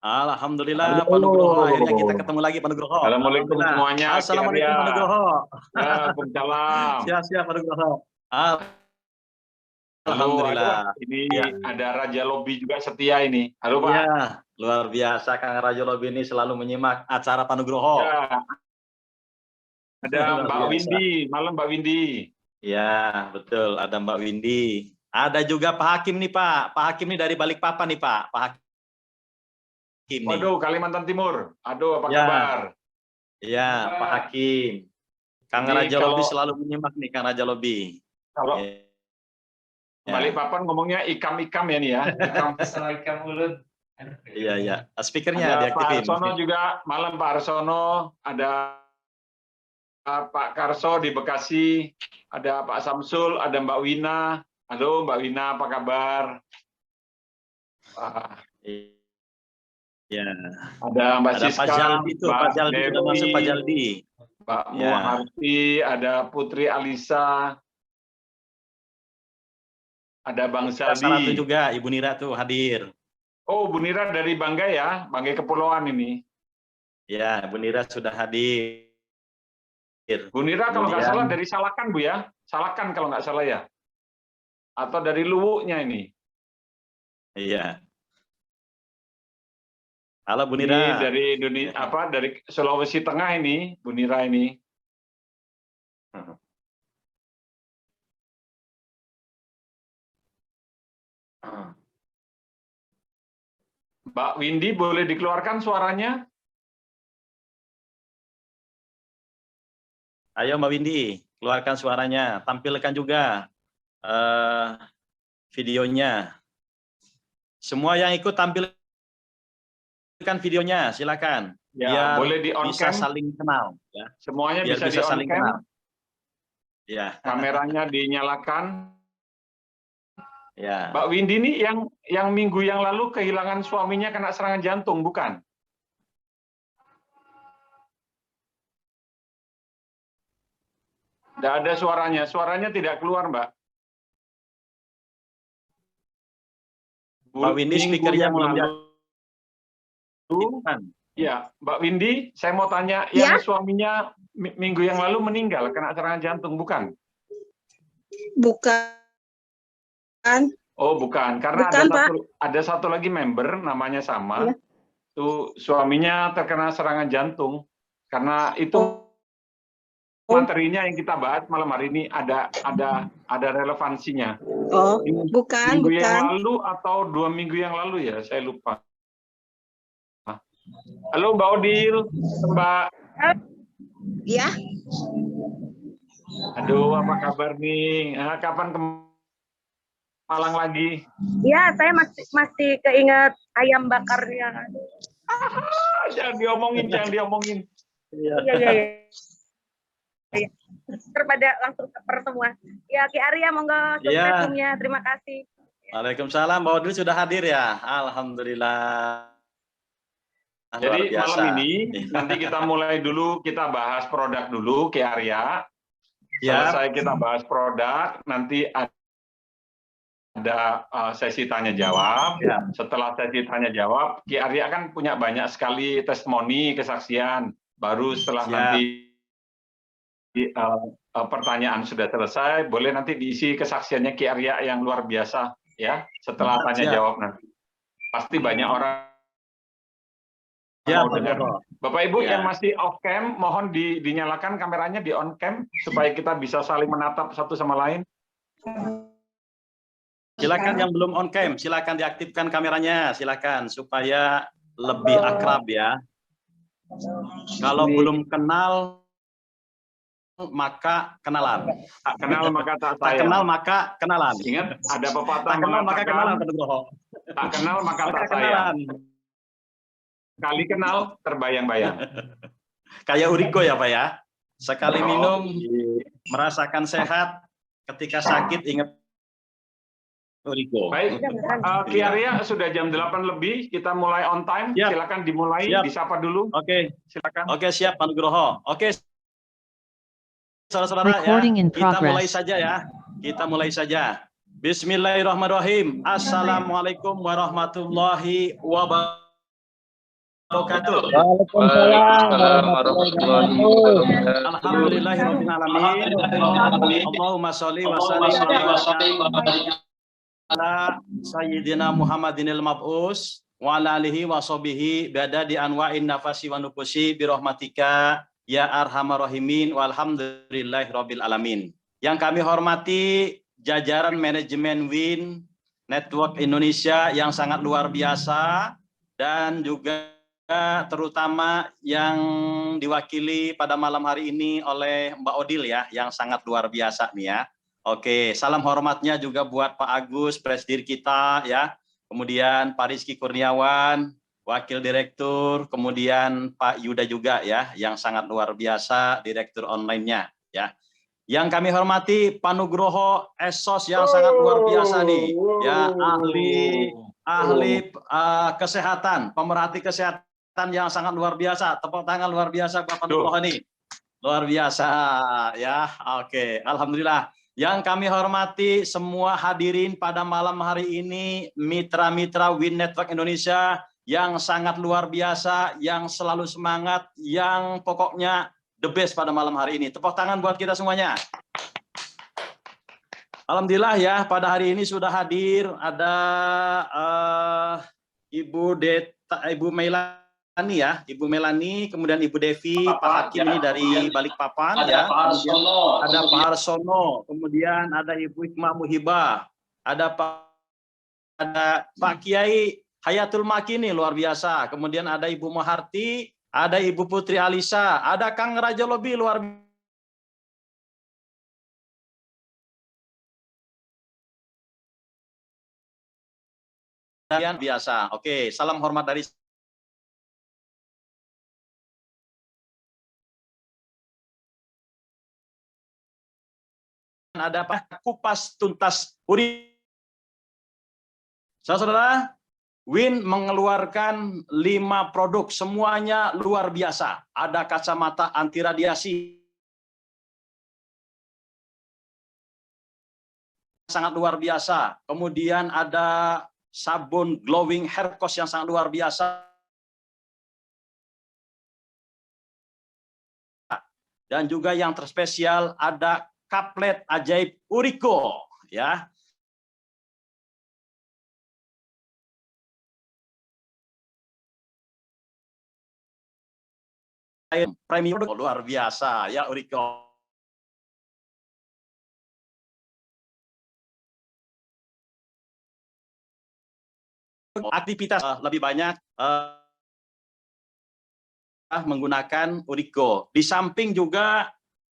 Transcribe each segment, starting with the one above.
Alhamdulillah Pak Nugroho, akhirnya kita Halo. ketemu lagi Pak Nugroho. Assalamualaikum Alhamdulillah. semuanya, Ki Assalamualaikum Arya. Pak Nugroho. Waalaikumsalam. Siap-siap Pak Nugroho. Halo, aduh, Alhamdulillah. ini Ya, ada Raja Lobby juga setia ini. Halo, iya, Pak. luar biasa Kang Rajo Lobi ini selalu menyimak acara Pak Nugroho. Ya, ada Luar Mbak biasa. Windy. Malam, Mbak Windy. Ya, betul. Ada Mbak Windy. Ada juga Pak Hakim nih Pak. Pak Hakim nih dari Balikpapan nih Pak. Pak Hakim nih. Waduh, Kalimantan Timur. Aduh, apa Ya. kabar? Iya, Pak Hakim. Kang Ini Raja kalau- Lobi selalu menyimak nih Kang Raja Lobi. Kalau Ya. Balikpapan ngomongnya ikam-ikam ya nih ya. Ikam mulut. Iya, iya. Speakernya Ada Pak diaktifin. Arsono juga. Malam, Pak Arsono. Ada Pak Karso di Bekasi. Ada Pak Samsul. Ada Mbak Wina. Halo, Mbak Wina, apa kabar? Iya. Ada Mbak Ada Siska, Pak Jaldi tuh, Mbak Pak Jaldi sudah Dewi, masuk Pak Jaldi. Mbak Ya. Muharti, ada Putri Alisa, ada Bang Salah satu Saldi. juga Ibu Nira tuh hadir. Oh, Bu Nira dari Banggai ya, Banggai Kepulauan ini. Ya, Bu Nira sudah hadir. Bu Nira kalau nggak Kemudian- salah dari Salakan, Bu ya? Salakan kalau nggak salah ya? Atau dari Luwuknya ini? Iya. Halo Bu Ini Nira. dari Indonesia, dari Sulawesi Tengah ini, Bu Nira ini. Mbak Windy boleh dikeluarkan suaranya? Ayo Mbak Windy, keluarkan suaranya. Tampilkan juga videonya. Semua yang ikut tampilkan videonya, silakan. Ya, Biar boleh di on bisa cam. saling kenal. Ya. Semuanya Biar bisa di bisa on saling cam. kenal. Ya. Kameranya dinyalakan. Ya. Mbak Windy ini yang minggu yang lalu kehilangan suaminya kena serangan jantung, bukan? Tidak ada suaranya. Suaranya tidak keluar, Mbak. Mbak Windy Minggu speakernya yang belum lalu, diaktifkan. ya, Mbak Windy, saya mau tanya, yang suaminya minggu yang lalu meninggal kena serangan jantung, bukan? Bukan. Oh, bukan. Karena Bukan, ada satu lagi member, namanya sama. Iya. Tuh, suaminya terkena serangan jantung. Karena itu materinya yang kita bahas malam hari ini ada relevansinya. Oh, bukan, Minggu yang bukan. lalu atau 2 minggu yang lalu ya, saya lupa. Halo Mbak Odil, Mbak. Ya, Aduh, apa kabar nih? Kapan ke Malang lagi? ya, saya masih keinget ayam bakarnya. Jangan diomongin, jangan diomongin. Iya, iya, iya. Terpada langsung ke pertemuan. Ya, Ki Arya, monggo Iya. sukses-nya. Terima kasih. Waalaikumsalam, Mbak Odil sudah hadir ya? Alhamdulillah. Jadi Luar biasa. malam ini nanti kita mulai dulu, kita bahas produk dulu, Ki Arya. Ya. Selesai kita bahas produk, nanti ada sesi tanya jawab. Ya. Setelah sesi tanya jawab, Ki Arya kan punya banyak sekali testimoni, kesaksian. Baru setelah Siap. nanti pertanyaan sudah selesai, boleh nanti diisi kesaksiannya Ki Arya yang luar biasa ya. Setelah tanya Siap. jawab nanti, pasti banyak orang Ya, mau dengar. Bapak Ibu Ya. yang masih off cam, mohon dinyalakan kameranya di on cam supaya kita bisa saling menatap satu sama lain. Silakan yang belum on cam, silakan diaktifkan kameranya, silakan supaya lebih akrab ya. Kalau belum kenal maka kenalan. Tak kenal maka tak Tak sayang. kenal maka kenalan. Ingat ada pepatah Tak kenal maka kenalan, mengatakan Pak Nugroho. tak kenal maka Maka tak sayang. kenalan. Kali kenal terbayang-bayang. Kayak Uriko ya Pak ya. Sekali Oh. minum merasakan sehat, ketika sakit ingat Uriko. Baik, Ki Arya sudah jam 8 lebih, kita mulai on time. Siap. Silakan dimulai, Siap. disapa dulu. Oke, Silakan. oke siap Pak Nugroho. Oke, saudara-saudara Recording ya, in kita mulai progress. saja ya. Kita mulai saja. Bismillahirrahmanirrahim. Assalamualaikum warahmatullahi wabarakatuh. wabarakatuh. Waalaikumsalam warahmatullahi wabarakatuh. Alhamdulillahirabbil alamin. Allahumma sholli wa sallim ala sayyidina Muhammadinil mab'us wa ala alihi wa sahbihi biada di anwa'in nafasi wa nufusi bi rahmatika ya arhamar rahimin walhamdulillahirabbil alamin. Yang kami hormati jajaran manajemen WIN Network Indonesia yang sangat luar biasa, dan juga terutama yang diwakili pada malam hari ini oleh Mbak Odil ya, yang sangat luar biasa nih ya. Oke, salam hormatnya juga buat Pak Agus, presidir kita ya, kemudian Pak Rizky Kurniawan, Wakil Direktur, kemudian Pak Yuda juga ya, yang sangat luar biasa, Direktur online-nya ya. Yang kami hormati Pak Nugroho Esos yang sangat luar biasa nih, ya, ahli kesehatan, pemerhati kesehatan yang sangat luar biasa. Tepuk tangan luar biasa Bapak Nugroho nih, luar biasa ya. Oke, alhamdulillah. Yang kami hormati semua hadirin pada malam hari ini, mitra-mitra WIN Network Indonesia yang sangat luar biasa, yang selalu semangat, yang pokoknya the best pada malam hari ini. Tepuk tangan buat kita semuanya. Alhamdulillah ya, pada hari ini sudah hadir ada Ibu Melani ya, Ibu Melani, kemudian Ibu Devi, Pak Hakim ini dari Balikpapan ya, ada Pak Harsono, kemudian ada Ibu Hikmah Muhibah, ada Pak Kiai Hayatul Makini luar biasa, kemudian ada Ibu Maharti, ada Ibu Putri Alisa, ada Kang Raja Lobi luar biasa. Oke, salam hormat dari ada Pak Kupas Tuntas Uri. Saudara, WIN mengeluarkan 5 produk, semuanya luar biasa. Ada kacamata anti radiasi, sangat luar biasa. Kemudian ada sabun glowing hair cost yang sangat luar biasa. Dan juga yang terspesial ada kaplet ajaib Uriko ya. Premium luar biasa ya Uriko. Aktivitas lebih banyak menggunakan Uriko. Di samping juga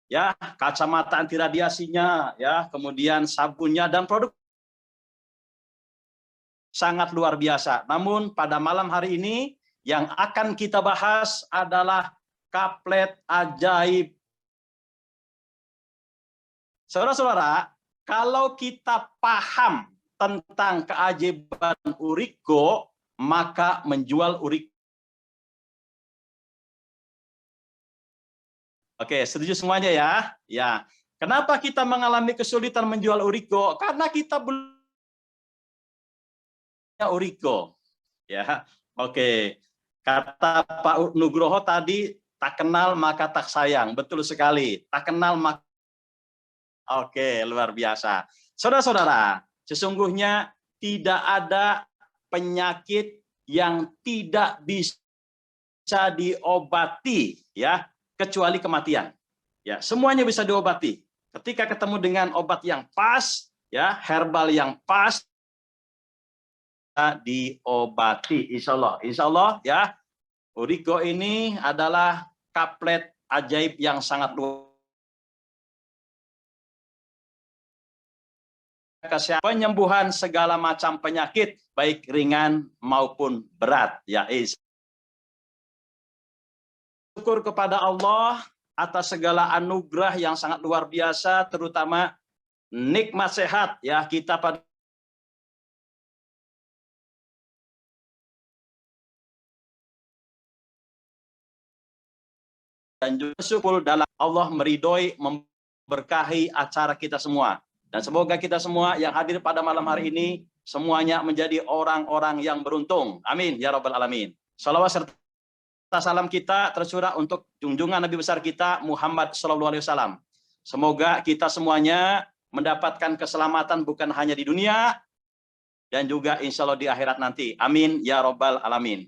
ya kacamata anti radiasinya ya, kemudian sabunnya dan produk sangat luar biasa. Namun pada malam hari ini yang akan kita bahas adalah kaplet ajaib. Saudara-saudara, kalau kita paham tentang keajaiban Uriko, maka menjual Uriko. Oke, setuju semuanya ya? Ya. Kenapa kita mengalami kesulitan menjual Uriko? Karena kita belum punya Uriko. Ya. Oke. Kata Pak Nugroho tadi, tak kenal maka tak sayang. Betul sekali. Tak kenal maka. Oke, luar biasa. Saudara-saudara, sesungguhnya tidak ada penyakit yang tidak bisa diobati ya, kecuali kematian. Ya, semuanya bisa diobati. Ketika ketemu dengan obat yang pas, ya, herbal yang pas, diobati. Insya Allah ya. Uriko ini adalah kaplet ajaib yang sangat luar biasa. Penyembuhan segala macam penyakit, baik ringan maupun berat. Ya, syukur kepada Allah atas segala anugerah yang sangat luar biasa, terutama nikmat sehat ya kita pada dan juga syukur dalam Allah meridhoi, memberkahi acara kita semua. Dan semoga kita semua yang hadir pada malam hari ini semuanya menjadi orang-orang yang beruntung. Amin ya rabbal alamin. Shalawat serta salam kita tercurah untuk junjungan Nabi besar kita Muhammad SAW. Semoga kita semuanya mendapatkan keselamatan bukan hanya di dunia, dan juga insya Allah di akhirat nanti. Amin ya robbal alamin.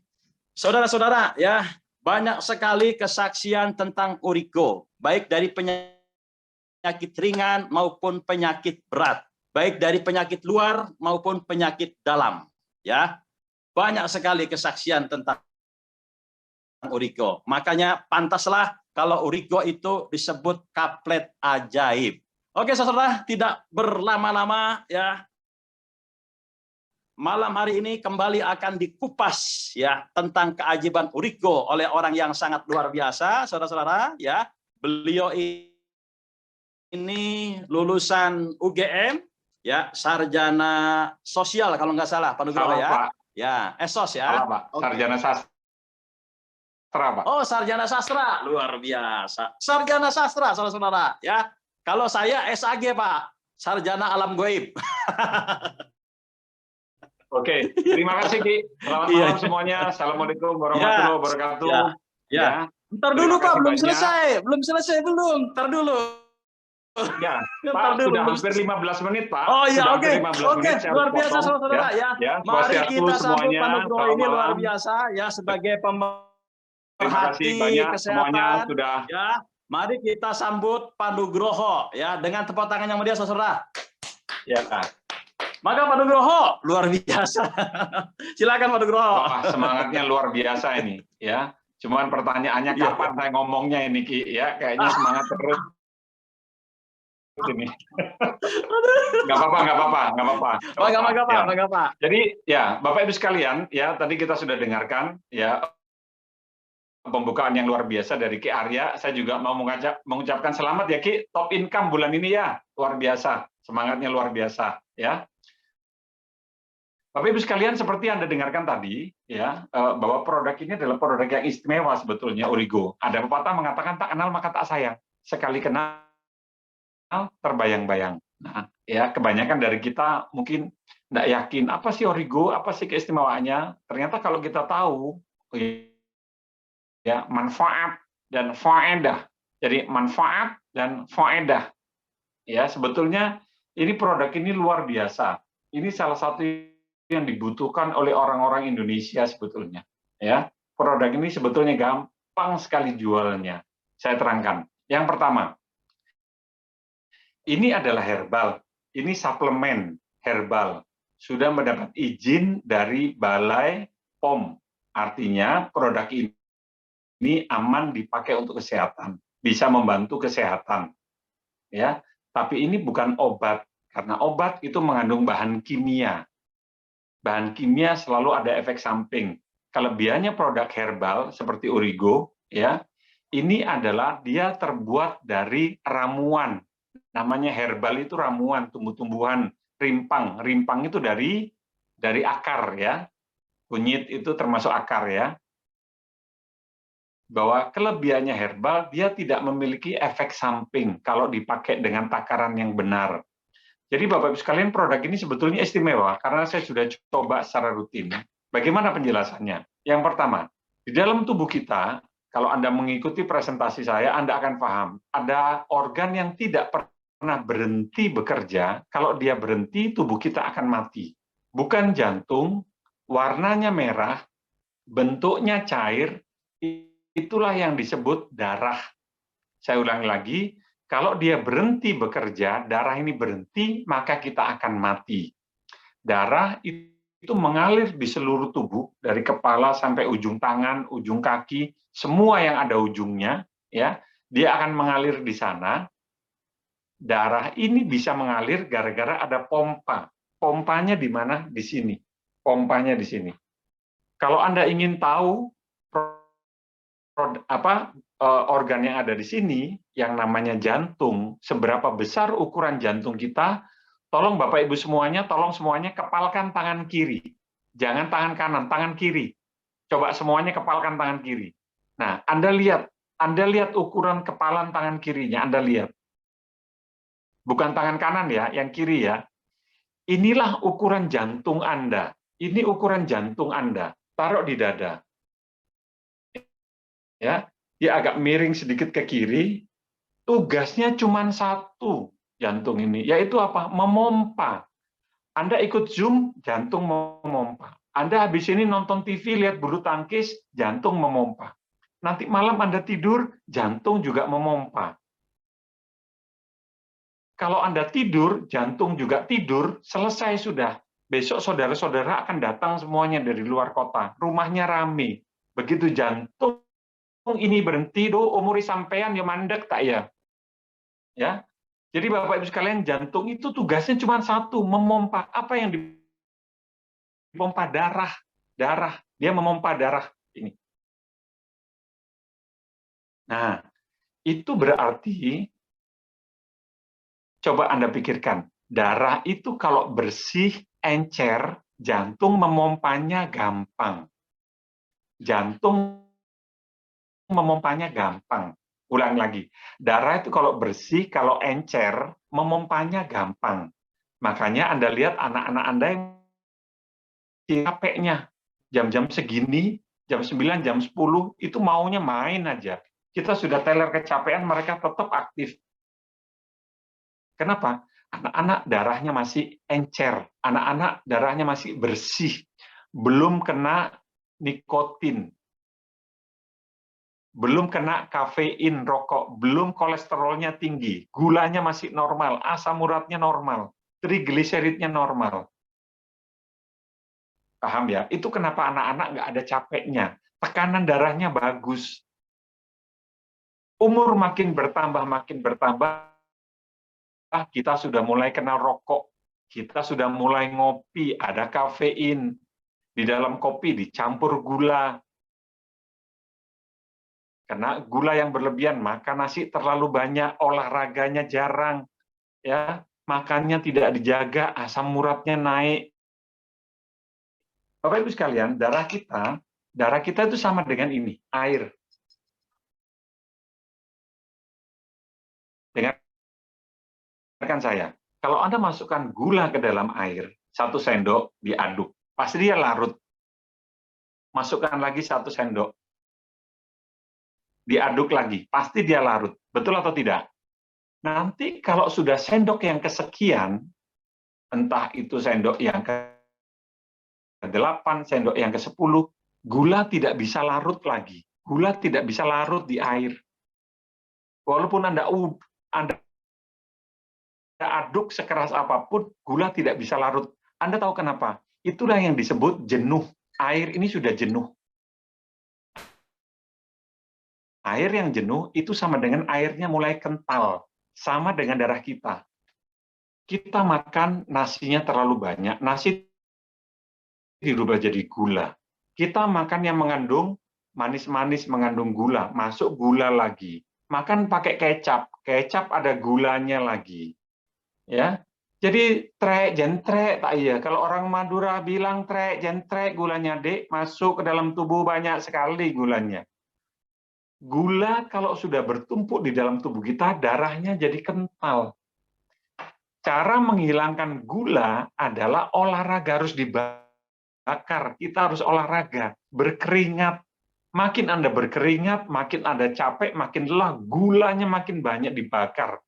Saudara-saudara, ya, banyak sekali kesaksian tentang Urigo, baik dari penyakit ringan maupun penyakit berat, baik dari penyakit luar maupun penyakit dalam. Ya, banyak sekali kesaksian tentang Urigo. Makanya pantaslah kalau Urigo itu disebut kaplet ajaib. Oke, saudara, tidak berlama-lama ya. Malam hari ini kembali akan dikupas ya tentang keajaiban Urigo oleh orang yang sangat luar biasa, saudara-saudara ya. Beliau ini lulusan UGM ya, sarjana sosial kalau nggak salah, Pak Nugroho ya. Pak. Ya, SOS ya. Salah, Pak. Sarjana sastra, Pak. Oh, sarjana sastra, luar biasa. Sarjana sastra, saudara-saudara ya. Kalau saya SAG, Pak, sarjana alam goib. Oke, terima kasih Ki. Selamat malam semuanya. Assalamualaikum warahmatullahi wabarakatuh. Ya. Ntar dulu Pak, belum selesai. Belum. Ntar dulu. Ya, Pak, sudah hampir 15 menit, Pak. Oh iya, oke. Oke, Luar biasa, saudara ya. Mari kita sambut Pak Nugroho ini luar biasa ya, sebagai pemerhati kesehatan. Sudah. Ya, mari kita sambut Pak Nugroho ya dengan tepuk tangan yang meriah, saudara. Ya, Pak. Maka Pak Nugroho luar biasa. Silakan Pak Nugroho. Wah, semangatnya luar biasa ini, ya. Cuman pertanyaannya kapan saya ngomongnya ini, Ki? Ya, kayaknya semangat terus. Ini. Nggak apa-apa. Jadi ya, Bapak Ibu sekalian, ya tadi kita sudah dengarkan ya pembukaan yang luar biasa dari Ki Arya. Saya juga mau mengucapkan selamat ya Ki, top income bulan ini ya, luar biasa, semangatnya luar biasa ya. Bapak Ibu sekalian, seperti Anda dengarkan tadi ya, bahwa produk ini adalah produk yang istimewa sebetulnya, Urigo. Ada pepatah mengatakan tak kenal maka tak sayang. Sekali kenal terbayang-bayang. Nah, ya kebanyakan dari kita mungkin tidak yakin apa sih Urigo, apa sih keistimewaannya. Ternyata kalau kita tahu ya manfaat dan faedah. Jadi manfaat dan faedah. Ya, sebetulnya ini produk ini luar biasa. Ini salah satu yang dibutuhkan oleh orang-orang Indonesia sebetulnya. Ya, produk ini sebetulnya gampang sekali jualnya. Saya terangkan. Yang pertama, ini adalah herbal, ini suplemen herbal, sudah mendapat izin dari Balai POM. Artinya produk ini aman dipakai untuk kesehatan, bisa membantu kesehatan. Ya, tapi ini bukan obat, karena obat itu mengandung bahan kimia. Bahan kimia selalu ada efek samping. Kelebihannya produk herbal seperti Urigo, ya, ini adalah dia terbuat dari ramuan. Namanya herbal itu ramuan, tumbuh-tumbuhan, rimpang. Rimpang itu dari akar ya. Kunyit itu termasuk akar ya. Bahwa kelebihannya herbal, dia tidak memiliki efek samping kalau dipakai dengan takaran yang benar. Jadi Bapak Ibu sekalian, produk ini sebetulnya istimewa karena saya sudah coba secara rutin. Bagaimana penjelasannya? Yang pertama, di dalam tubuh kita, kalau Anda mengikuti presentasi saya, Anda akan paham, ada organ yang tidak pernah berhenti bekerja. Kalau dia berhenti, tubuh kita akan mati. Bukan jantung, warnanya merah, bentuknya cair, itulah yang disebut darah. Saya ulangi lagi, kalau dia berhenti bekerja, darah ini berhenti, maka kita akan mati. Darah itu mengalir di seluruh tubuh, dari kepala sampai ujung tangan, ujung kaki, semua yang ada ujungnya, ya, dia akan mengalir di sana. Darah ini bisa mengalir gara-gara ada pompa. Pompanya di mana? Di sini. Pompanya di sini. Kalau Anda ingin tahu organ yang ada di sini, yang namanya jantung, seberapa besar ukuran jantung kita, tolong Bapak Ibu semuanya, tolong semuanya kepalkan tangan kiri. Jangan tangan kanan, tangan kiri. Coba semuanya kepalkan tangan kiri. Nah, Anda lihat ukuran kepalan tangan kirinya, Anda lihat. Bukan tangan kanan ya, yang kiri ya. Inilah ukuran jantung Anda. Ini ukuran jantung Anda. Taruh di dada. Ya, dia agak miring sedikit ke kiri. Tugasnya cuma satu jantung ini, yaitu apa? Memompa. Anda ikut Zoom, jantung memompa. Anda habis ini nonton TV, lihat bulu tangkis, jantung memompa. Nanti malam Anda tidur, jantung juga memompa. Kalau Anda tidur, jantung juga tidur, selesai sudah. Besok saudara-saudara akan datang semuanya dari luar kota. Rumahnya rame. Begitu jantung ini berhenti, umur sampean ya mandek tak ya? Ya. Jadi Bapak Ibu sekalian, jantung itu tugasnya cuma satu, memompa. Apa yang dipompa? Darah. Darah. Dia memompa darah ini. Nah, itu berarti coba Anda pikirkan, darah itu kalau bersih, encer, jantung memompanya gampang. Jantung memompanya gampang. Ulang lagi, darah itu kalau bersih, kalau encer, memompanya gampang. Makanya Anda lihat anak-anak Anda yang capeknya, jam-jam segini, jam 9, jam 10, itu maunya main aja. Kita sudah teler kecapean, mereka tetap aktif. Kenapa? Anak-anak darahnya masih encer, anak-anak darahnya masih bersih, belum kena nikotin, belum kena kafein rokok, belum kolesterolnya tinggi, gulanya masih normal, asam uratnya normal, trigliseridnya normal. Paham ya? Itu kenapa anak-anak nggak ada capeknya, tekanan darahnya bagus. Umur makin bertambah, kita sudah mulai kenal rokok, kita sudah mulai ngopi, ada kafein, di dalam kopi dicampur gula. Karena gula yang berlebihan, makan nasi terlalu banyak, olahraganya jarang, ya, makannya tidak dijaga, asam uratnya naik. Bapak Ibu sekalian, darah kita itu sama dengan ini, air. Dengarkan saya, kalau Anda masukkan gula ke dalam air, 1 sendok diaduk, pasti dia larut. Masukkan lagi 1 sendok, diaduk lagi, pasti dia larut. Betul atau tidak? Nanti kalau sudah sendok yang kesekian, entah itu sendok yang ke-8, sendok yang ke-10, gula tidak bisa larut lagi. Gula tidak bisa larut di air. Walaupun Anda aduk sekeras apapun, gula tidak bisa larut. Anda tahu kenapa? Itulah yang disebut jenuh. Air ini sudah jenuh. Air yang jenuh itu sama dengan airnya mulai kental. Sama dengan darah kita. Kita makan nasinya terlalu banyak, nasi dirubah jadi gula. Kita makan yang mengandung manis-manis, mengandung gula, masuk gula lagi. Makan pakai kecap, kecap ada gulanya lagi. Ya, jadi trek jentrek tak iya. Kalau orang Madura bilang trek jentrek gulanya dek, masuk ke dalam tubuh banyak sekali gulanya. Gula kalau sudah bertumpuk di dalam tubuh kita, darahnya jadi kental. Cara menghilangkan gula adalah olahraga, harus dibakar. Kita harus olahraga, berkeringat. Makin Anda berkeringat, makin Anda capek, makin lelah, gulanya makin banyak dibakar.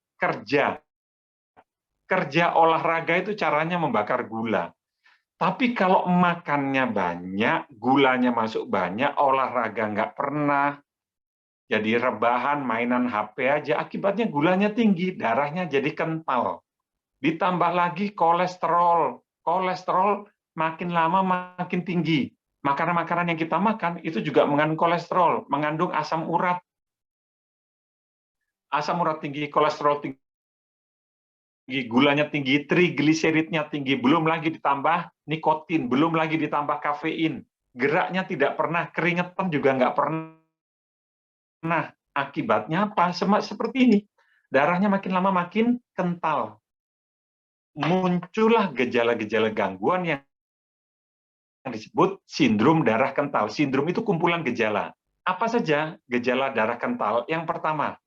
Kerja olahraga itu caranya membakar gula. Tapi kalau makannya banyak, gulanya masuk banyak, olahraga nggak pernah, jadi rebahan, mainan HP aja, akibatnya gulanya tinggi, darahnya jadi kental. Ditambah lagi kolesterol. Kolesterol makin lama makin tinggi. Makanan-makanan yang kita makan itu juga mengandung kolesterol, mengandung asam urat. Asam urat tinggi, kolesterol tinggi, gulanya tinggi, trigliseridnya tinggi, belum lagi ditambah nikotin, belum lagi ditambah kafein. Geraknya tidak pernah, keringetan juga nggak pernah. Nah, akibatnya apa? Seperti ini. Darahnya makin lama makin kental. Muncullah gejala-gejala gangguan yang disebut sindrom darah kental. Sindrom itu kumpulan gejala. Apa saja gejala darah kental? Yang pertama,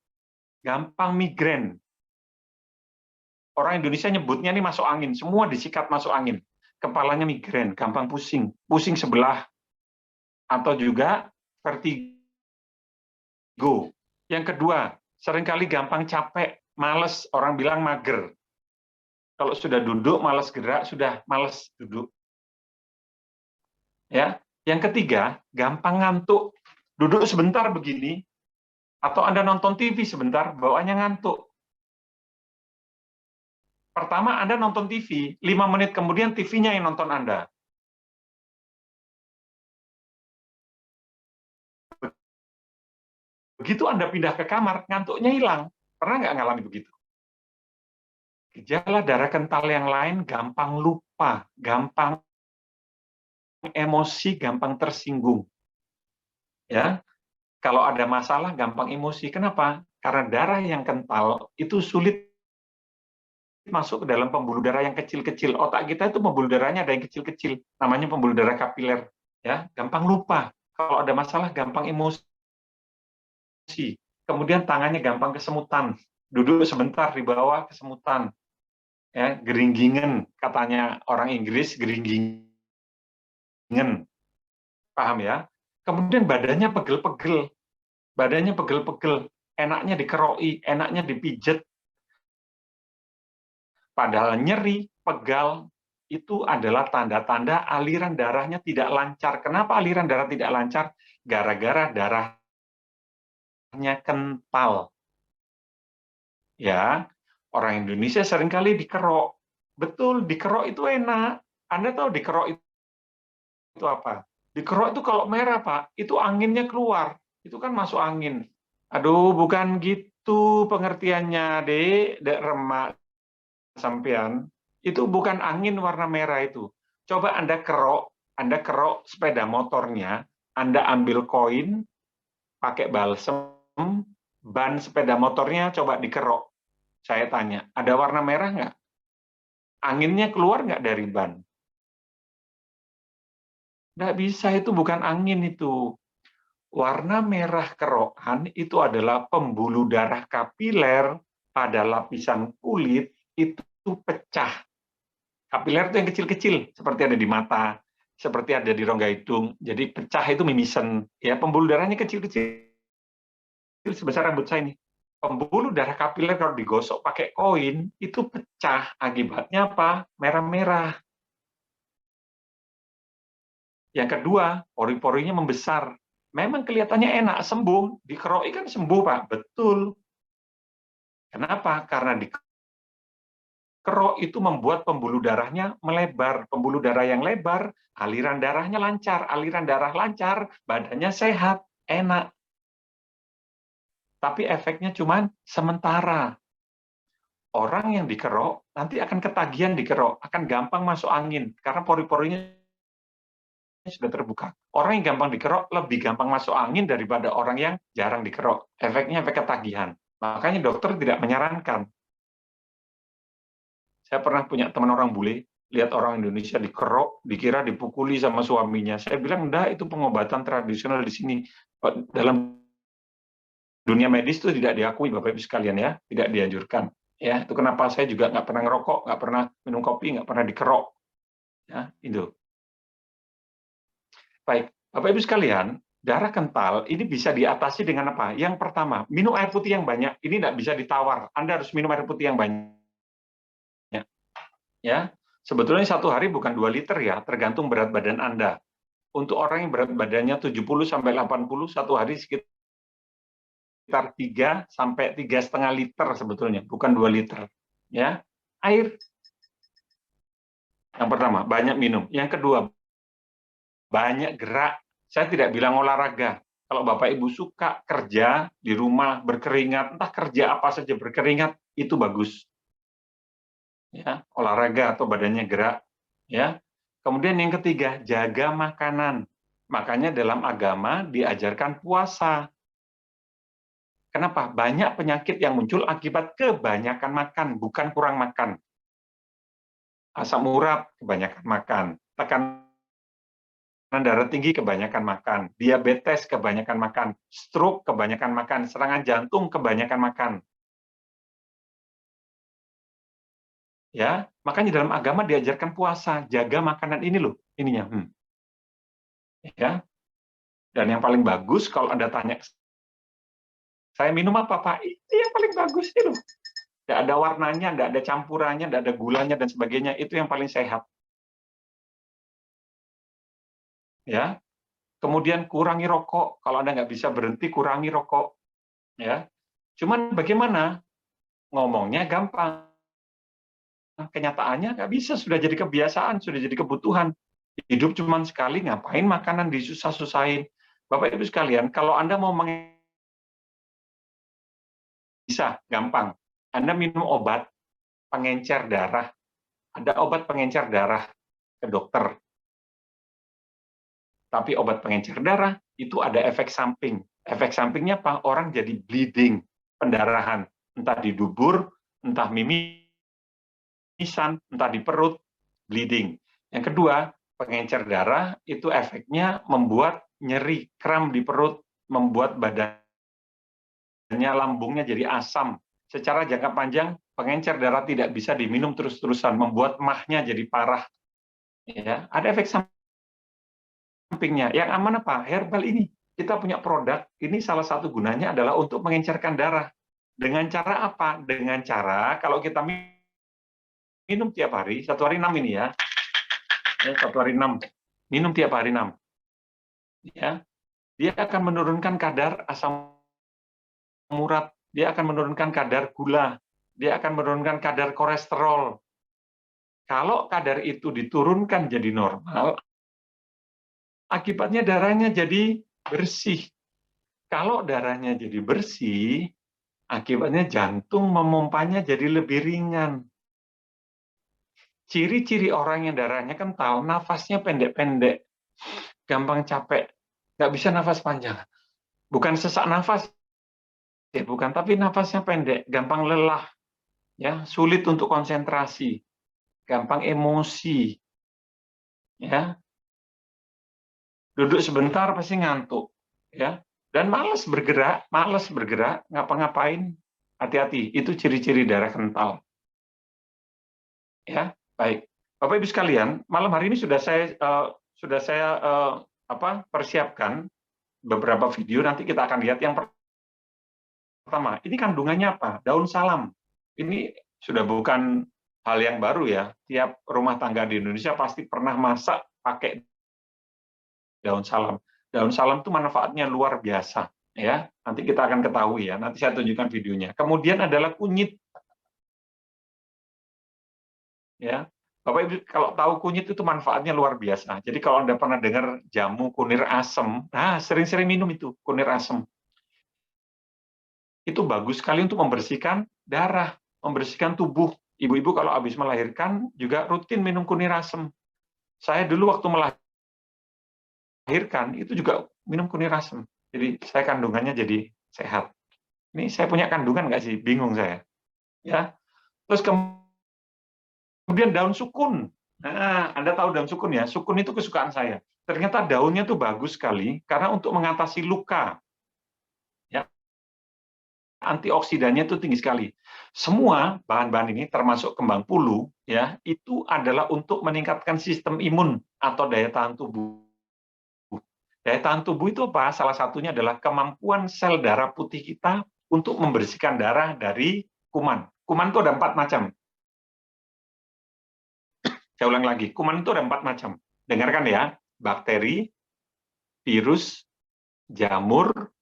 gampang migrain. Orang Indonesia nyebutnya ini masuk angin. Semua disikat masuk angin. Kepalanya migrain, gampang pusing. Pusing sebelah. Atau juga vertigo. Go. Yang kedua, seringkali gampang capek, males, orang bilang mager. Kalau sudah duduk, malas gerak, sudah malas duduk. Ya. Yang ketiga, gampang ngantuk. Duduk sebentar begini, atau Anda nonton TV sebentar, bawaannya ngantuk. Pertama, Anda nonton TV, 5 menit kemudian TV-nya yang nonton Anda. Begitu Anda pindah ke kamar, ngantuknya hilang. Pernah nggak ngalami begitu? Gejala darah kental yang lain gampang lupa, gampang emosi, gampang tersinggung. Ya, kalau ada masalah gampang emosi. Kenapa? Karena darah yang kental itu sulit masuk ke dalam pembuluh darah yang kecil-kecil. Otak kita itu pembuluh darahnya ada yang kecil-kecil, namanya pembuluh darah kapiler. Ya, gampang lupa. Kalau ada masalah gampang emosi. Kemudian tangannya gampang kesemutan. Duduk sebentar di bawah kesemutan. Ya, geringgingen, katanya orang Inggris, geringgingen. Paham ya? Kemudian badannya pegel-pegel. Badannya pegel-pegel. Enaknya dikeroi, enaknya dipijet. Padahal nyeri, pegal, itu adalah tanda-tanda aliran darahnya tidak lancar. Kenapa aliran darah tidak lancar? Gara-gara darahnya kental. Ya, orang Indonesia seringkali dikerok. Betul, dikerok itu enak. Anda tahu dikerok itu apa? Dikerok itu kalau merah, Pak, itu anginnya keluar. Itu kan masuk angin. Aduh, bukan gitu pengertiannya, Dek Remak sampean. Itu bukan angin warna merah itu. Coba Anda kerok sepeda motornya, Anda ambil koin, pakai balsem, ban sepeda motornya coba dikerok. Saya tanya, ada warna merah nggak? Anginnya keluar nggak dari ban? Nggak bisa, itu bukan angin itu. Warna merah kerokan itu adalah pembuluh darah kapiler pada lapisan kulit itu pecah. Kapiler itu yang kecil-kecil, seperti ada di mata, seperti ada di rongga hidung. Jadi pecah itu mimisen. Ya, pembuluh darahnya kecil-kecil sebesar rambut saya ini. Pembuluh darah kapiler kalau digosok pakai koin itu pecah. Akibatnya apa? Merah-merah. Yang kedua, pori-porinya membesar. Memang kelihatannya enak, sembuh. Dikeroki kan sembuh, Pak. Betul. Kenapa? Karena dikerok itu membuat pembuluh darahnya melebar. Pembuluh darah yang lebar, aliran darahnya lancar. Aliran darah lancar, badannya sehat, enak. Tapi efeknya cuma sementara. Orang yang dikerok nanti akan ketagihan dikerok, akan gampang masuk angin karena pori-porinya sudah terbuka. Orang yang gampang dikerok lebih gampang masuk angin daripada orang yang jarang dikerok. Efeknya efek ketagihan. Makanya dokter tidak menyarankan. Saya pernah punya teman orang bule, lihat orang Indonesia dikerok, dikira dipukuli sama suaminya. Saya bilang, enggak, itu pengobatan tradisional di sini. Dalam dunia medis itu tidak diakui, Bapak Ibu sekalian ya, tidak dianjurkan. Ya, itu kenapa saya juga nggak pernah ngerokok, nggak pernah minum kopi, nggak pernah dikerok. Ya, itu. Baik, Bapak Ibu sekalian, darah kental ini bisa diatasi dengan apa? Yang pertama, minum air putih yang banyak. Ini tidak bisa ditawar. Anda harus minum air putih yang banyak. Ya, sebetulnya satu hari bukan 2 liter ya, tergantung berat badan Anda. Untuk orang yang berat badannya 70 sampai 80, satu hari sekitar 3 sampai 3,5 liter sebetulnya, bukan 2 liter. Ya, air. Yang pertama, banyak minum. Yang kedua, banyak gerak. Saya tidak bilang olahraga. Kalau Bapak Ibu suka kerja di rumah berkeringat, entah kerja apa saja berkeringat, itu bagus. Ya, olahraga atau badannya gerak. Ya. Kemudian yang ketiga, jaga makanan. Makanya dalam agama diajarkan puasa. Kenapa? Banyak penyakit yang muncul akibat kebanyakan makan, bukan kurang makan. Asam urat, kebanyakan makan. Tekanan darah tinggi, kebanyakan makan. Diabetes, kebanyakan makan. Stroke, kebanyakan makan. Serangan jantung, kebanyakan makan. Ya, makanya dalam agama diajarkan puasa, jaga makanan ini loh, ininya. Ya. Dan yang paling bagus kalau Anda tanya Saya minum apa, Pak? Itu yang paling bagus itu. Nggak ada warnanya, nggak ada campurannya, nggak ada gulanya, dan sebagainya. Itu yang paling sehat. Ya. Kemudian kurangi rokok. Kalau Anda nggak bisa berhenti, kurangi rokok. Ya. Cuman bagaimana? Ngomongnya gampang. Kenyataannya nggak bisa, sudah jadi kebiasaan, sudah jadi kebutuhan. Hidup cuma sekali, ngapain makanan disusah-susahin? Bapak Ibu sekalian, kalau Anda mau bisa, gampang. Anda minum obat pengencer darah. Ada obat pengencer darah ke dokter. Tapi obat pengencer darah itu ada efek samping. Efek sampingnya apa? Orang jadi bleeding, pendarahan. Entah di dubur, entah mimisan, entah di perut, bleeding. Yang kedua, pengencer darah itu efeknya membuat nyeri, kram di perut, membuat badannya, lambungnya jadi asam. Secara jangka panjang, pengencer darah tidak bisa diminum terus-terusan, membuat mahnya jadi parah. Ya, ada efek sampingnya. Yang aman apa? Herbal ini. Kita punya produk, ini salah satu gunanya adalah untuk mengencerkan darah. Dengan cara apa? Dengan cara, kalau kita minum tiap hari, 1 hari 6 ini ya. 1 hari 6. Minum tiap hari 6. Ya. Dia akan menurunkan kadar asam urat, dia akan menurunkan kadar gula, dia akan menurunkan kadar kolesterol. Kalau kadar itu diturunkan jadi normal, akibatnya darahnya jadi bersih. Kalau darahnya jadi bersih, akibatnya jantung memompanya jadi lebih ringan. Ciri-ciri orang yang darahnya kental, nafasnya pendek-pendek, gampang capek, nggak bisa nafas panjang. Bukan sesak nafas, ya bukan, tapi nafasnya pendek, gampang lelah, ya sulit untuk konsentrasi, gampang emosi, ya duduk sebentar pasti ngantuk, ya dan malas bergerak, ngapa-ngapain. Hati-hati, itu ciri-ciri darah kental. Ya, baik, Bapak Ibu sekalian, malam hari ini sudah saya persiapkan beberapa video. Nanti kita akan lihat yang pertama. Ini kandungannya apa? Daun salam. Ini sudah bukan hal yang baru ya. Tiap rumah tangga di Indonesia pasti pernah masak pakai daun salam. Daun salam itu manfaatnya luar biasa, ya. Nanti kita akan ketahui ya. Nanti saya tunjukkan videonya. Kemudian adalah kunyit. Ya. Bapak Ibu kalau tahu kunyit itu manfaatnya luar biasa. Jadi kalau Anda pernah dengar jamu kunir asem, nah sering-sering minum itu kunir asem. Itu bagus sekali untuk membersihkan darah, membersihkan tubuh. Ibu-ibu kalau habis melahirkan juga rutin minum kunir asem. Saya dulu waktu melahirkan itu juga minum kunir asem. Jadi saya kandungannya jadi sehat. Ini saya punya kandungan nggak sih? Bingung saya. Ya. Terus kemudian daun sukun. Nah, Anda tahu daun sukun ya? Sukun itu kesukaan saya. Ternyata daunnya tuh bagus sekali karena untuk mengatasi luka. Ya. Antioksidannya itu tinggi sekali. Semua bahan-bahan ini termasuk kembang pulu ya, itu adalah untuk meningkatkan sistem imun atau daya tahan tubuh. Daya tahan tubuh itu apa? Salah satunya adalah kemampuan sel darah putih kita untuk membersihkan darah dari kuman. Kuman itu ada 4 macam. Saya ulang lagi, kuman itu ada 4 macam. Dengarkan ya, bakteri, virus, jamur,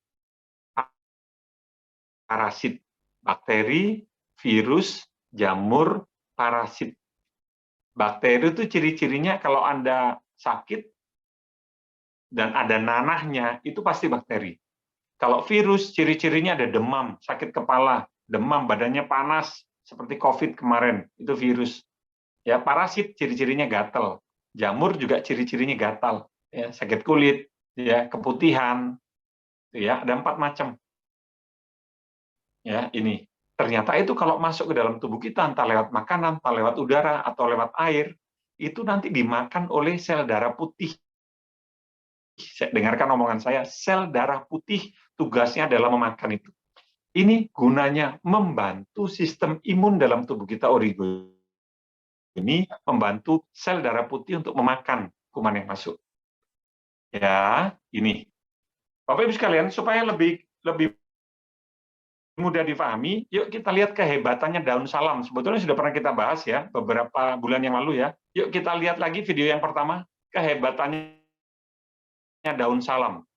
parasit. Bakteri, virus, jamur, parasit. Bakteri itu ciri-cirinya kalau Anda sakit dan ada nanahnya, itu pasti bakteri. Kalau virus, ciri-cirinya ada demam, sakit kepala, demam, badannya panas, seperti COVID kemarin, itu virus. Ya, parasit ciri-cirinya gatal. Jamur juga ciri-cirinya gatal, ya, sakit kulit, ya, keputihan, ya, ada 4 macam. Ya, ini. Ternyata itu kalau masuk ke dalam tubuh kita, entah lewat makanan, entah lewat udara, atau lewat air, itu nanti dimakan oleh sel darah putih. Dengarkan omongan saya, sel darah putih tugasnya adalah memakan itu. Ini gunanya membantu sistem imun dalam tubuh kita, Origo. Ini membantu sel darah putih untuk memakan kuman yang masuk. Ya, ini. Bapak Ibu sekalian, supaya lebih mudah difahami, yuk kita lihat kehebatannya daun salam. Sebetulnya sudah pernah kita bahas ya, beberapa bulan yang lalu ya. Yuk kita lihat lagi video yang pertama, kehebatannya daun salam.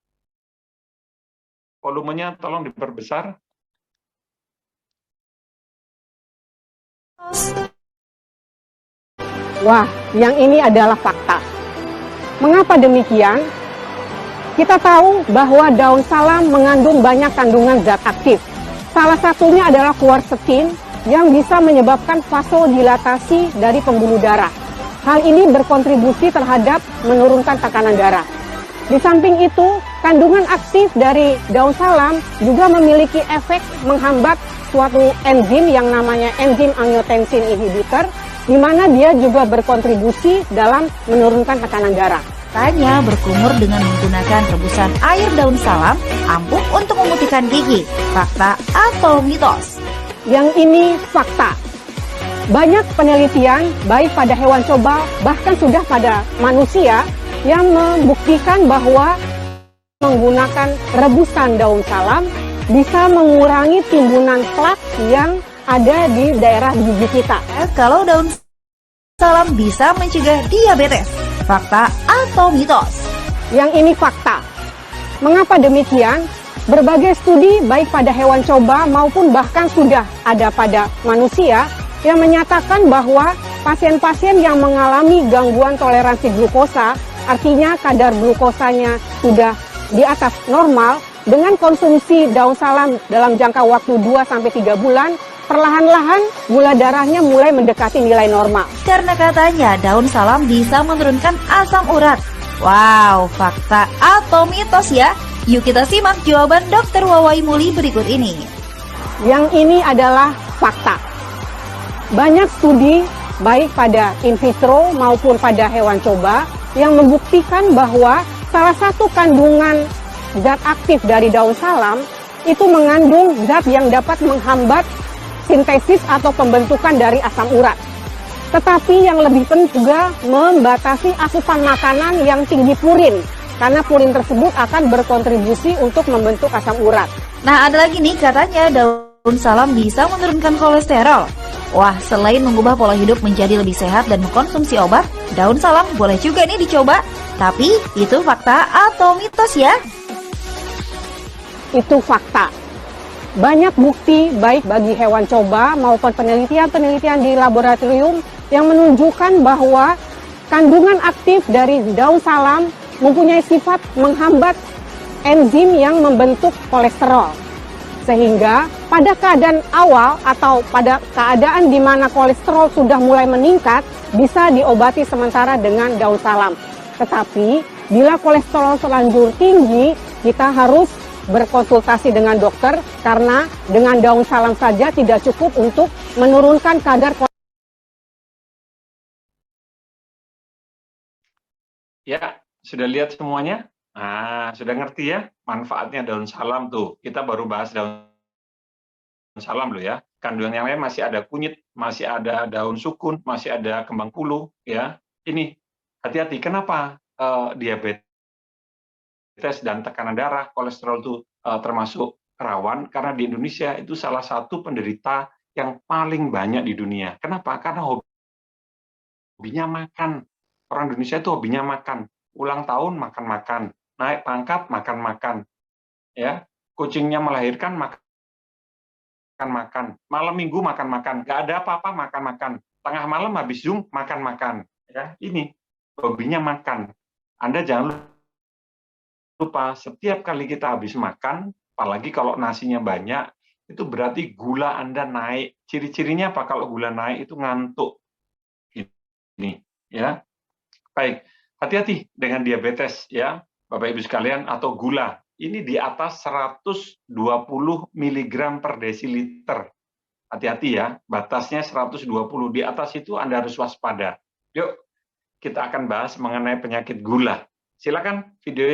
Volumenya tolong diperbesar. Wah, yang ini adalah fakta. Mengapa demikian? Kita tahu bahwa daun salam mengandung banyak kandungan zat aktif. Salah satunya adalah quercetin yang bisa menyebabkan vasodilatasi dari pembuluh darah. Hal ini berkontribusi terhadap menurunkan tekanan darah. Di samping itu, kandungan aktif dari daun salam juga memiliki efek menghambat suatu enzim yang namanya enzim angiotensin inhibitor, di mana dia juga berkontribusi dalam menurunkan tekanan darah. Tanya berkumur dengan menggunakan rebusan air daun salam ampuh untuk memutihkan gigi. Fakta atau mitos? Yang ini fakta. Banyak penelitian baik pada hewan coba bahkan sudah pada manusia yang membuktikan bahwa menggunakan rebusan daun salam bisa mengurangi timbunan plak yang ada di daerah gigi kita. Kalau daun salam bisa mencegah diabetes. Fakta atau mitos? Yang ini fakta. Mengapa demikian? Berbagai studi baik pada hewan coba maupun bahkan sudah ada pada manusia yang menyatakan bahwa pasien-pasien yang mengalami gangguan toleransi glukosa, artinya kadar glukosanya sudah di atas normal, dengan konsumsi daun salam dalam jangka waktu 2-3 bulan, perlahan-lahan gula darahnya mulai mendekati nilai normal. Karena katanya daun salam bisa menurunkan asam urat. Wow, fakta atau mitos ya? Yuk kita simak jawaban Dr. Wawai Muli berikut ini. Yang ini adalah fakta. Banyak studi baik pada in vitro maupun pada hewan coba yang membuktikan bahwa salah satu kandungan zat aktif dari daun salam itu mengandung zat yang dapat menghambat sintesis atau pembentukan dari asam urat. Tetapi yang lebih penting juga membatasi asupan makanan yang tinggi purin, karena purin tersebut akan berkontribusi untuk membentuk asam urat. Nah, ada lagi nih katanya daun salam bisa menurunkan kolesterol. Wah, selain mengubah pola hidup menjadi lebih sehat dan mengkonsumsi obat, daun salam boleh juga nih dicoba. Tapi itu fakta atau mitos ya? Itu fakta. Banyak bukti baik bagi hewan coba maupun penelitian-penelitian di laboratorium yang menunjukkan bahwa kandungan aktif dari daun salam mempunyai sifat menghambat enzim yang membentuk kolesterol. Sehingga pada keadaan awal atau pada keadaan di mana kolesterol sudah mulai meningkat, bisa diobati sementara dengan daun salam. Tetapi bila kolesterol terlanjur tinggi, kita harus berkonsultasi dengan dokter karena dengan daun salam saja tidak cukup untuk menurunkan kadar kolesterol. Ya, sudah lihat semuanya? Nah, sudah ngerti ya manfaatnya daun salam tuh. Kita baru bahas daun salam loh ya. Kandungan yang lain masih ada kunyit, masih ada daun sukun, masih ada kembang puluh ya. Ini hati-hati, kenapa diabetes dan tekanan darah, kolesterol itu termasuk rawan? Karena di Indonesia itu salah satu penderita yang paling banyak di dunia. Kenapa? Karena hobinya makan. Orang Indonesia itu hobinya makan. Ulang tahun makan-makan, naik pangkat makan-makan. Ya, kucingnya melahirkan makan-makan. Malam minggu makan-makan. Gak ada apa-apa makan-makan. Tengah malam habis Zoom makan-makan. Ya, ini hobinya makan. Anda jangan lupa setiap kali kita habis makan, apalagi kalau nasinya banyak, itu berarti gula Anda naik. Ciri-cirinya apa kalau gula naik? Itu ngantuk. Ini, ya. Baik, hati-hati dengan diabetes ya, Bapak Ibu sekalian, atau gula. Ini di atas 120 mg per desiliter. Hati-hati ya, batasnya 120. Di atas itu Anda harus waspada. Yuk, kita akan bahas mengenai penyakit gula. Silakan video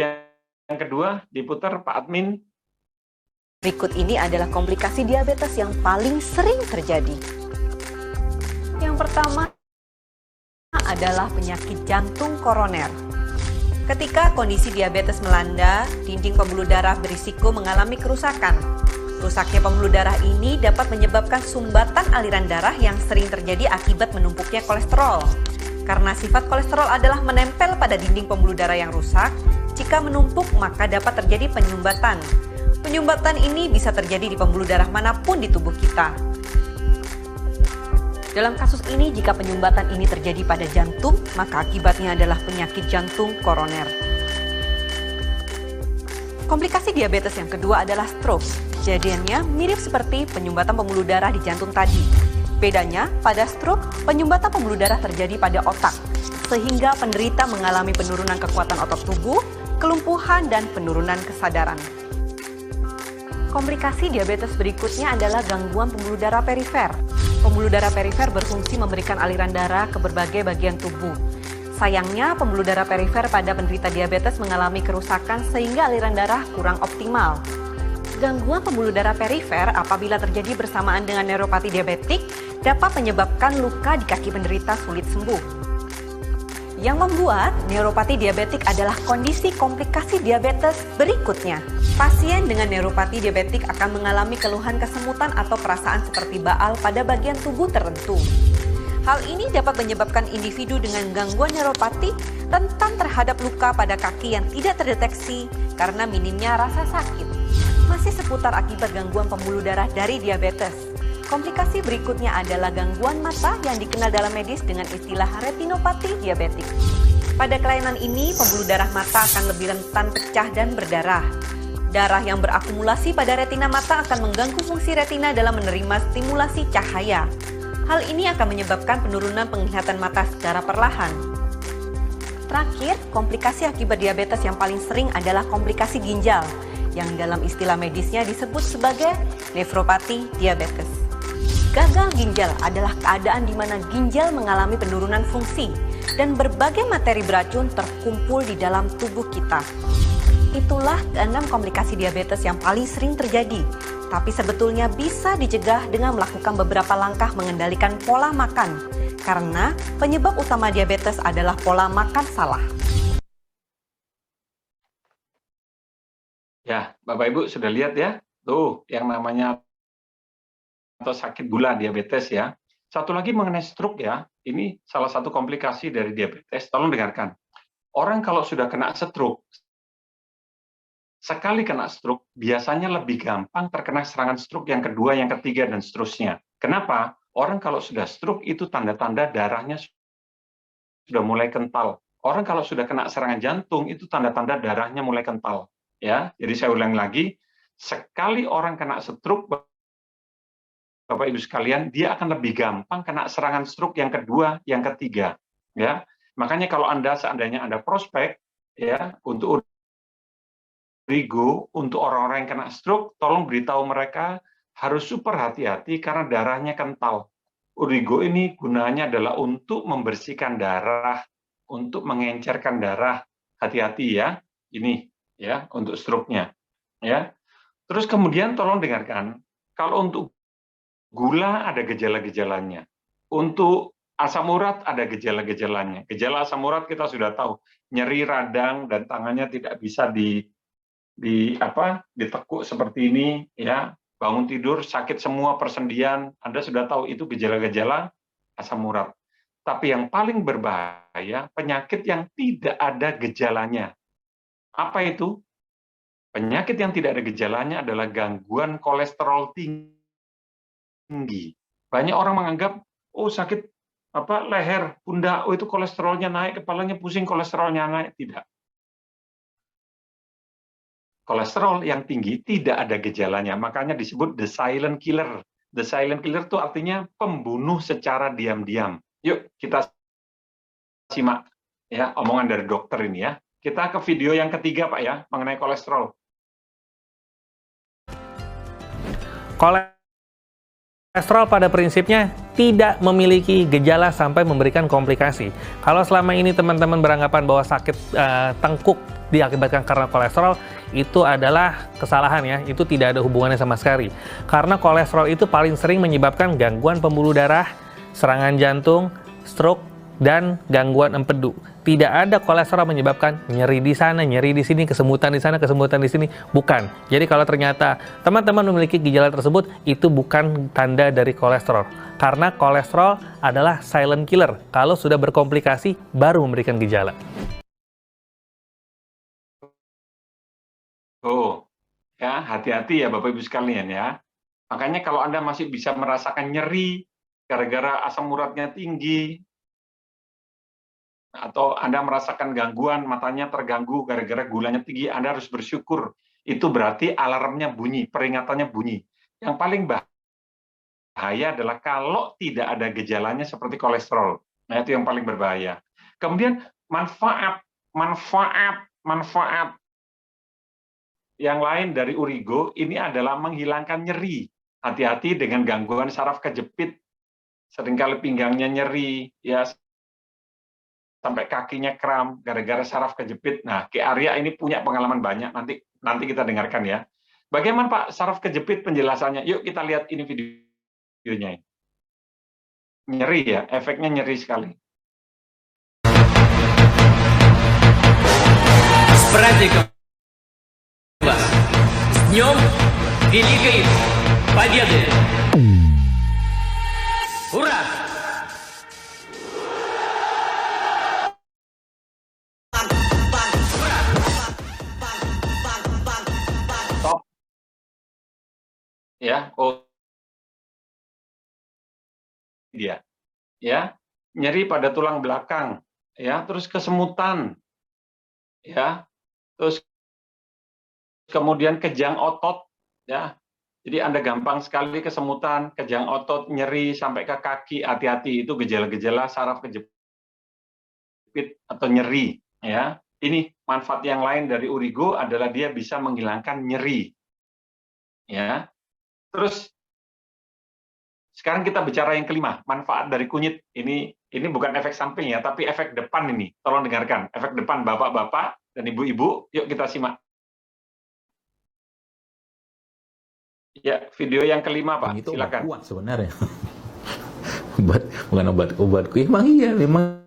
yang kedua diputar, Pak Admin. Berikut ini adalah komplikasi diabetes yang paling sering terjadi. Yang pertama adalah penyakit jantung koroner. Ketika kondisi diabetes melanda, dinding pembuluh darah berisiko mengalami kerusakan. Rusaknya pembuluh darah ini dapat menyebabkan sumbatan aliran darah yang sering terjadi akibat menumpuknya kolesterol. Karena sifat kolesterol adalah menempel pada dinding pembuluh darah yang rusak, jika menumpuk maka dapat terjadi penyumbatan. Penyumbatan ini bisa terjadi di pembuluh darah manapun di tubuh kita. Dalam kasus ini, jika penyumbatan ini terjadi pada jantung, maka akibatnya adalah penyakit jantung koroner. Komplikasi diabetes yang kedua adalah stroke. Kejadiannya mirip seperti penyumbatan pembuluh darah di jantung tadi. Bedanya, pada stroke, penyumbatan pembuluh darah terjadi pada otak, sehingga penderita mengalami penurunan kekuatan otot tubuh, kelumpuhan, dan penurunan kesadaran. Komplikasi diabetes berikutnya adalah gangguan pembuluh darah perifer. Pembuluh darah perifer berfungsi memberikan aliran darah ke berbagai bagian tubuh. Sayangnya, pembuluh darah perifer pada penderita diabetes mengalami kerusakan sehingga aliran darah kurang optimal. Gangguan pembuluh darah perifer apabila terjadi bersamaan dengan neuropati diabetik dapat menyebabkan luka di kaki penderita sulit sembuh. Yang membuat neuropati diabetik adalah kondisi komplikasi diabetes berikutnya. Pasien dengan neuropati diabetik akan mengalami keluhan kesemutan atau perasaan seperti baal pada bagian tubuh tertentu. Hal ini dapat menyebabkan individu dengan gangguan neuropati rentan terhadap luka pada kaki yang tidak terdeteksi karena minimnya rasa sakit. Masih seputar akibat gangguan pembuluh darah dari diabetes. Komplikasi berikutnya adalah gangguan mata yang dikenal dalam medis dengan istilah retinopati diabetik. Pada kelainan ini, pembuluh darah mata akan lebih rentan pecah dan berdarah. Darah yang berakumulasi pada retina mata akan mengganggu fungsi retina dalam menerima stimulasi cahaya. Hal ini akan menyebabkan penurunan penglihatan mata secara perlahan. Terakhir, komplikasi akibat diabetes yang paling sering adalah komplikasi ginjal, yang dalam istilah medisnya disebut sebagai nefropati diabetes. Gagal ginjal adalah keadaan di mana ginjal mengalami penurunan fungsi dan berbagai materi beracun terkumpul di dalam tubuh kita. Itulah keenam komplikasi diabetes yang paling sering terjadi, tapi sebetulnya bisa dicegah dengan melakukan beberapa langkah mengendalikan pola makan, karena penyebab utama diabetes adalah pola makan salah. Ya, Bapak Ibu sudah lihat ya, tuh yang namanya atau sakit gula diabetes ya. Satu lagi mengenai stroke ya, ini salah satu komplikasi dari diabetes. Tolong dengarkan, orang kalau sudah kena stroke, sekali kena stroke, biasanya lebih gampang terkena serangan stroke yang kedua, yang ketiga, dan seterusnya. Kenapa? Orang kalau sudah stroke itu tanda-tanda darahnya sudah mulai kental. Orang kalau sudah kena serangan jantung itu tanda-tanda darahnya mulai kental. Ya, jadi saya ulang lagi, sekali orang kena stroke, Bapak Ibu sekalian, dia akan lebih gampang kena serangan stroke yang kedua, yang ketiga. Ya, makanya kalau seandainya Anda prospek ya untuk Urigo, untuk orang-orang yang kena stroke, tolong beritahu mereka harus super hati-hati karena darahnya kental. Urigo ini gunanya adalah untuk membersihkan darah, untuk mengencerkan darah. Hati-hati ya, ini ya untuk stroke-nya. Ya. Terus kemudian tolong dengarkan, kalau untuk gula ada gejala-gejalanya. Untuk asam urat ada gejala-gejalanya. Gejala asam urat kita sudah tahu, nyeri radang dan tangannya tidak bisa ditekuk seperti ini ya, bangun tidur sakit semua persendian, Anda sudah tahu itu gejala-gejala asam urat. Tapi yang paling berbahaya penyakit yang tidak ada gejalanya. Apa itu? Penyakit yang tidak ada gejalanya adalah gangguan kolesterol tinggi. Banyak orang menganggap oh sakit leher, pundak, oh itu kolesterolnya naik, kepalanya pusing, kolesterolnya naik. Tidak. Kolesterol yang tinggi tidak ada gejalanya, makanya disebut the silent killer. The silent killer itu artinya pembunuh secara diam-diam. Yuk kita simak ya omongan dari dokter ini ya. Kita ke video yang ketiga Pak ya, mengenai kolesterol. Kolesterol pada prinsipnya tidak memiliki gejala sampai memberikan komplikasi. Kalau selama ini teman-teman beranggapan bahwa sakit tengkuk diakibatkan karena kolesterol, itu adalah kesalahan ya, itu tidak ada hubungannya sama sekali. Karena kolesterol itu paling sering menyebabkan gangguan pembuluh darah, serangan jantung, stroke, dan gangguan empedu. Tidak ada kolesterol menyebabkan nyeri di sana, nyeri di sini, kesemutan di sana, kesemutan di sini. Bukan. Jadi kalau ternyata teman-teman memiliki gejala tersebut, itu bukan tanda dari kolesterol. Karena kolesterol adalah silent killer. Kalau sudah berkomplikasi, baru memberikan gejala. Oh, ya hati-hati ya Bapak Ibu sekalian ya. Makanya kalau Anda masih bisa merasakan nyeri gara-gara asam uratnya tinggi, atau Anda merasakan gangguan, matanya terganggu gara-gara gulanya tinggi, Anda harus bersyukur. Itu berarti alarmnya bunyi, peringatannya bunyi. Yang paling bahaya adalah kalau tidak ada gejalanya seperti kolesterol. Nah, itu yang paling berbahaya. Kemudian manfaat yang lain dari Urigo ini adalah menghilangkan nyeri. Hati-hati dengan gangguan saraf kejepit. Seringkali pinggangnya nyeri, ya sampai kakinya kram gara-gara saraf kejepit. Nah, Ki Arya ini punya pengalaman banyak. Nanti kita dengarkan ya. Bagaimana Pak saraf kejepit penjelasannya? Yuk kita lihat ini videonya. Nyeri ya, efeknya nyeri sekali. С праздником вас! С Днем Великой Победы! Ура! Stop. Ya, oh dia. Ya, nyeri pada tulang belakang, ya, terus kesemutan. Ya. Terus kemudian kejang otot, ya. Jadi Anda gampang sekali kesemutan, kejang otot, nyeri sampai ke kaki, hati-hati itu gejala-gejala saraf kejepit atau nyeri, ya. Ini manfaat yang lain dari Urigo adalah dia bisa menghilangkan nyeri. Ya. Terus sekarang kita bicara yang kelima, manfaat dari kunyit. Ini bukan efek samping ya, tapi efek depan ini. Tolong dengarkan, efek depan Bapak-bapak dan Ibu-ibu, yuk kita simak. Ya, video yang kelima Pak, itu silakan. kuat sebenarnya. Bukan obatku, emang iya, memang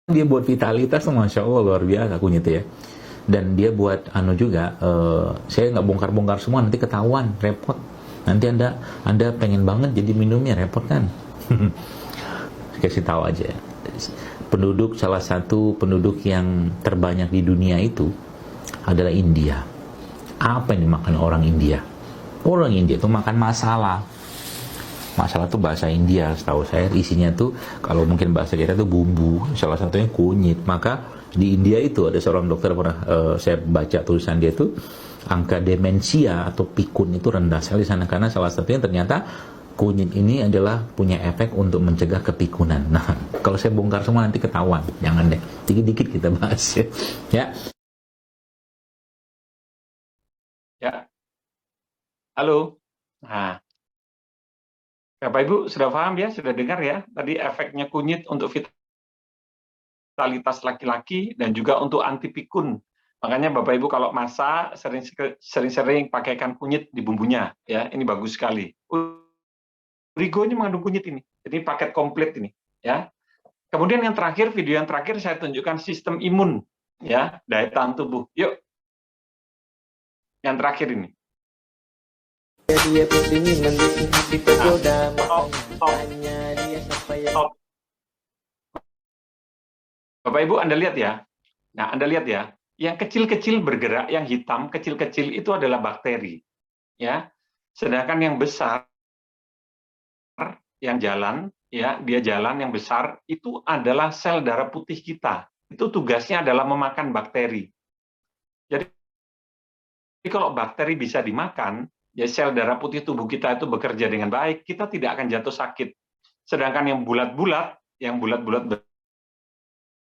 dia buat vitalitas, Masya Allah luar biasa kunyit ya. Dan dia buat juga, saya nggak bongkar-bongkar semua, nanti ketahuan, repot. Nanti anda pengen banget jadi minumnya, repot kan? Kasih tahu aja. Salah satu penduduk yang terbanyak di dunia itu adalah India. Apa yang dimakan orang India? Orang India itu makan masalah. Masalah itu bahasa India, setahu saya isinya tuh kalau mungkin bahasa kita itu bumbu, salah satunya kunyit. Maka di India itu ada seorang dokter pernah saya baca tulisan dia tuh angka demensia atau pikun itu rendah sekali di sana karena salah satunya ternyata kunyit ini adalah punya efek untuk mencegah kepikunan. Nah, kalau saya bongkar semua nanti ketahuan. Jangan deh, dikit-dikit kita bahas ya. Ya. Halo. Nah, Bapak Ibu sudah paham ya, sudah dengar ya, tadi efeknya kunyit untuk vitalitas laki-laki dan juga untuk anti pikun. Makanya Bapak Ibu kalau masak sering-sering pakaikan kunyit di bumbunya, ya ini bagus sekali. Urigo ini mengandung kunyit ini, jadi paket komplit ini, ya. Kemudian yang terakhir, video yang terakhir saya tunjukkan sistem imun, ya, daya tahan tubuh. Yuk, yang terakhir ini. Stop. Bapak Ibu Anda lihat ya. Nah, Anda lihat ya. Yang kecil-kecil bergerak, yang hitam kecil-kecil itu adalah bakteri. Ya. Sedangkan yang besar yang jalan, ya, dia jalan yang besar itu adalah sel darah putih kita. Itu tugasnya adalah memakan bakteri. Jadi kalau bakteri bisa dimakan, ya sel darah putih tubuh kita itu bekerja dengan baik, kita tidak akan jatuh sakit. Sedangkan yang bulat-bulat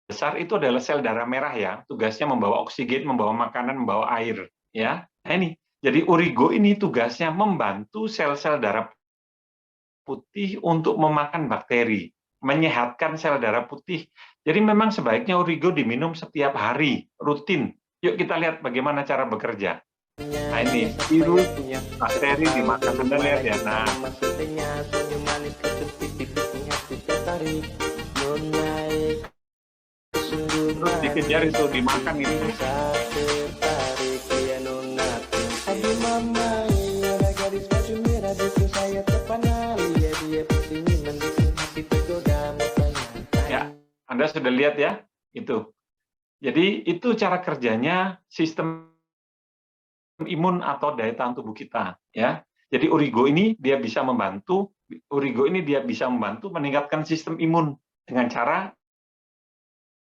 besar itu adalah sel darah merah ya, tugasnya membawa oksigen, membawa makanan, membawa air. Ya, nah ini. Jadi Urigo ini tugasnya membantu sel-sel darah putih untuk memakan bakteri, menyehatkan sel darah putih. Jadi memang sebaiknya Urigo diminum setiap hari, rutin. Yuk kita lihat bagaimana cara bekerja. Nah ini virus bakteri dimakan, Anda lihat ya. Nah, terus dikejar itu, dimakan itu. Ya, Anda sudah lihat ya, itu. Jadi itu cara kerjanya sistem imun atau daya tahan tubuh kita, ya. Jadi Origo ini dia bisa membantu meningkatkan sistem imun dengan cara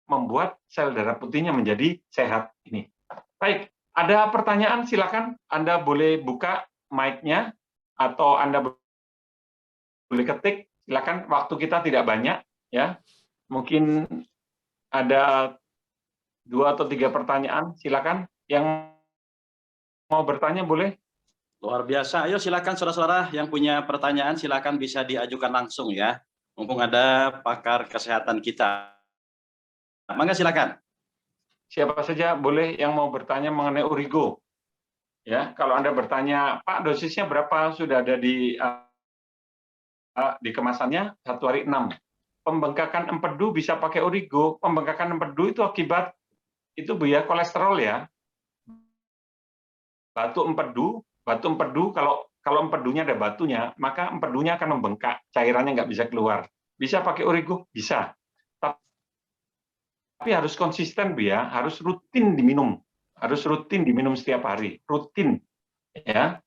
membuat sel darah putihnya menjadi sehat ini. Baik, ada pertanyaan silakan, Anda boleh buka mic-nya atau Anda boleh ketik, silakan, waktu kita tidak banyak ya. Mungkin ada 2 atau 3 pertanyaan, silakan. Yang mau bertanya boleh. Luar biasa. Ayo silakan saudara-saudara yang punya pertanyaan silakan bisa diajukan langsung ya. Mumpung ada pakar kesehatan kita. Mangga silakan. Siapa saja boleh yang mau bertanya mengenai Origo. Ya, kalau Anda bertanya, Pak, dosisnya berapa? Sudah ada di kemasannya 1 hari 6. Pembengkakan empedu bisa pakai Origo. Pembengkakan empedu itu akibat itu Bu ya, kolesterol ya. Batu empedu kalau empedunya ada batunya, maka empedunya akan membengkak, cairannya nggak bisa keluar. Bisa pakai Origo? Bisa. Tapi harus konsisten Bu ya, harus rutin diminum. Harus rutin diminum setiap hari, rutin. Ya.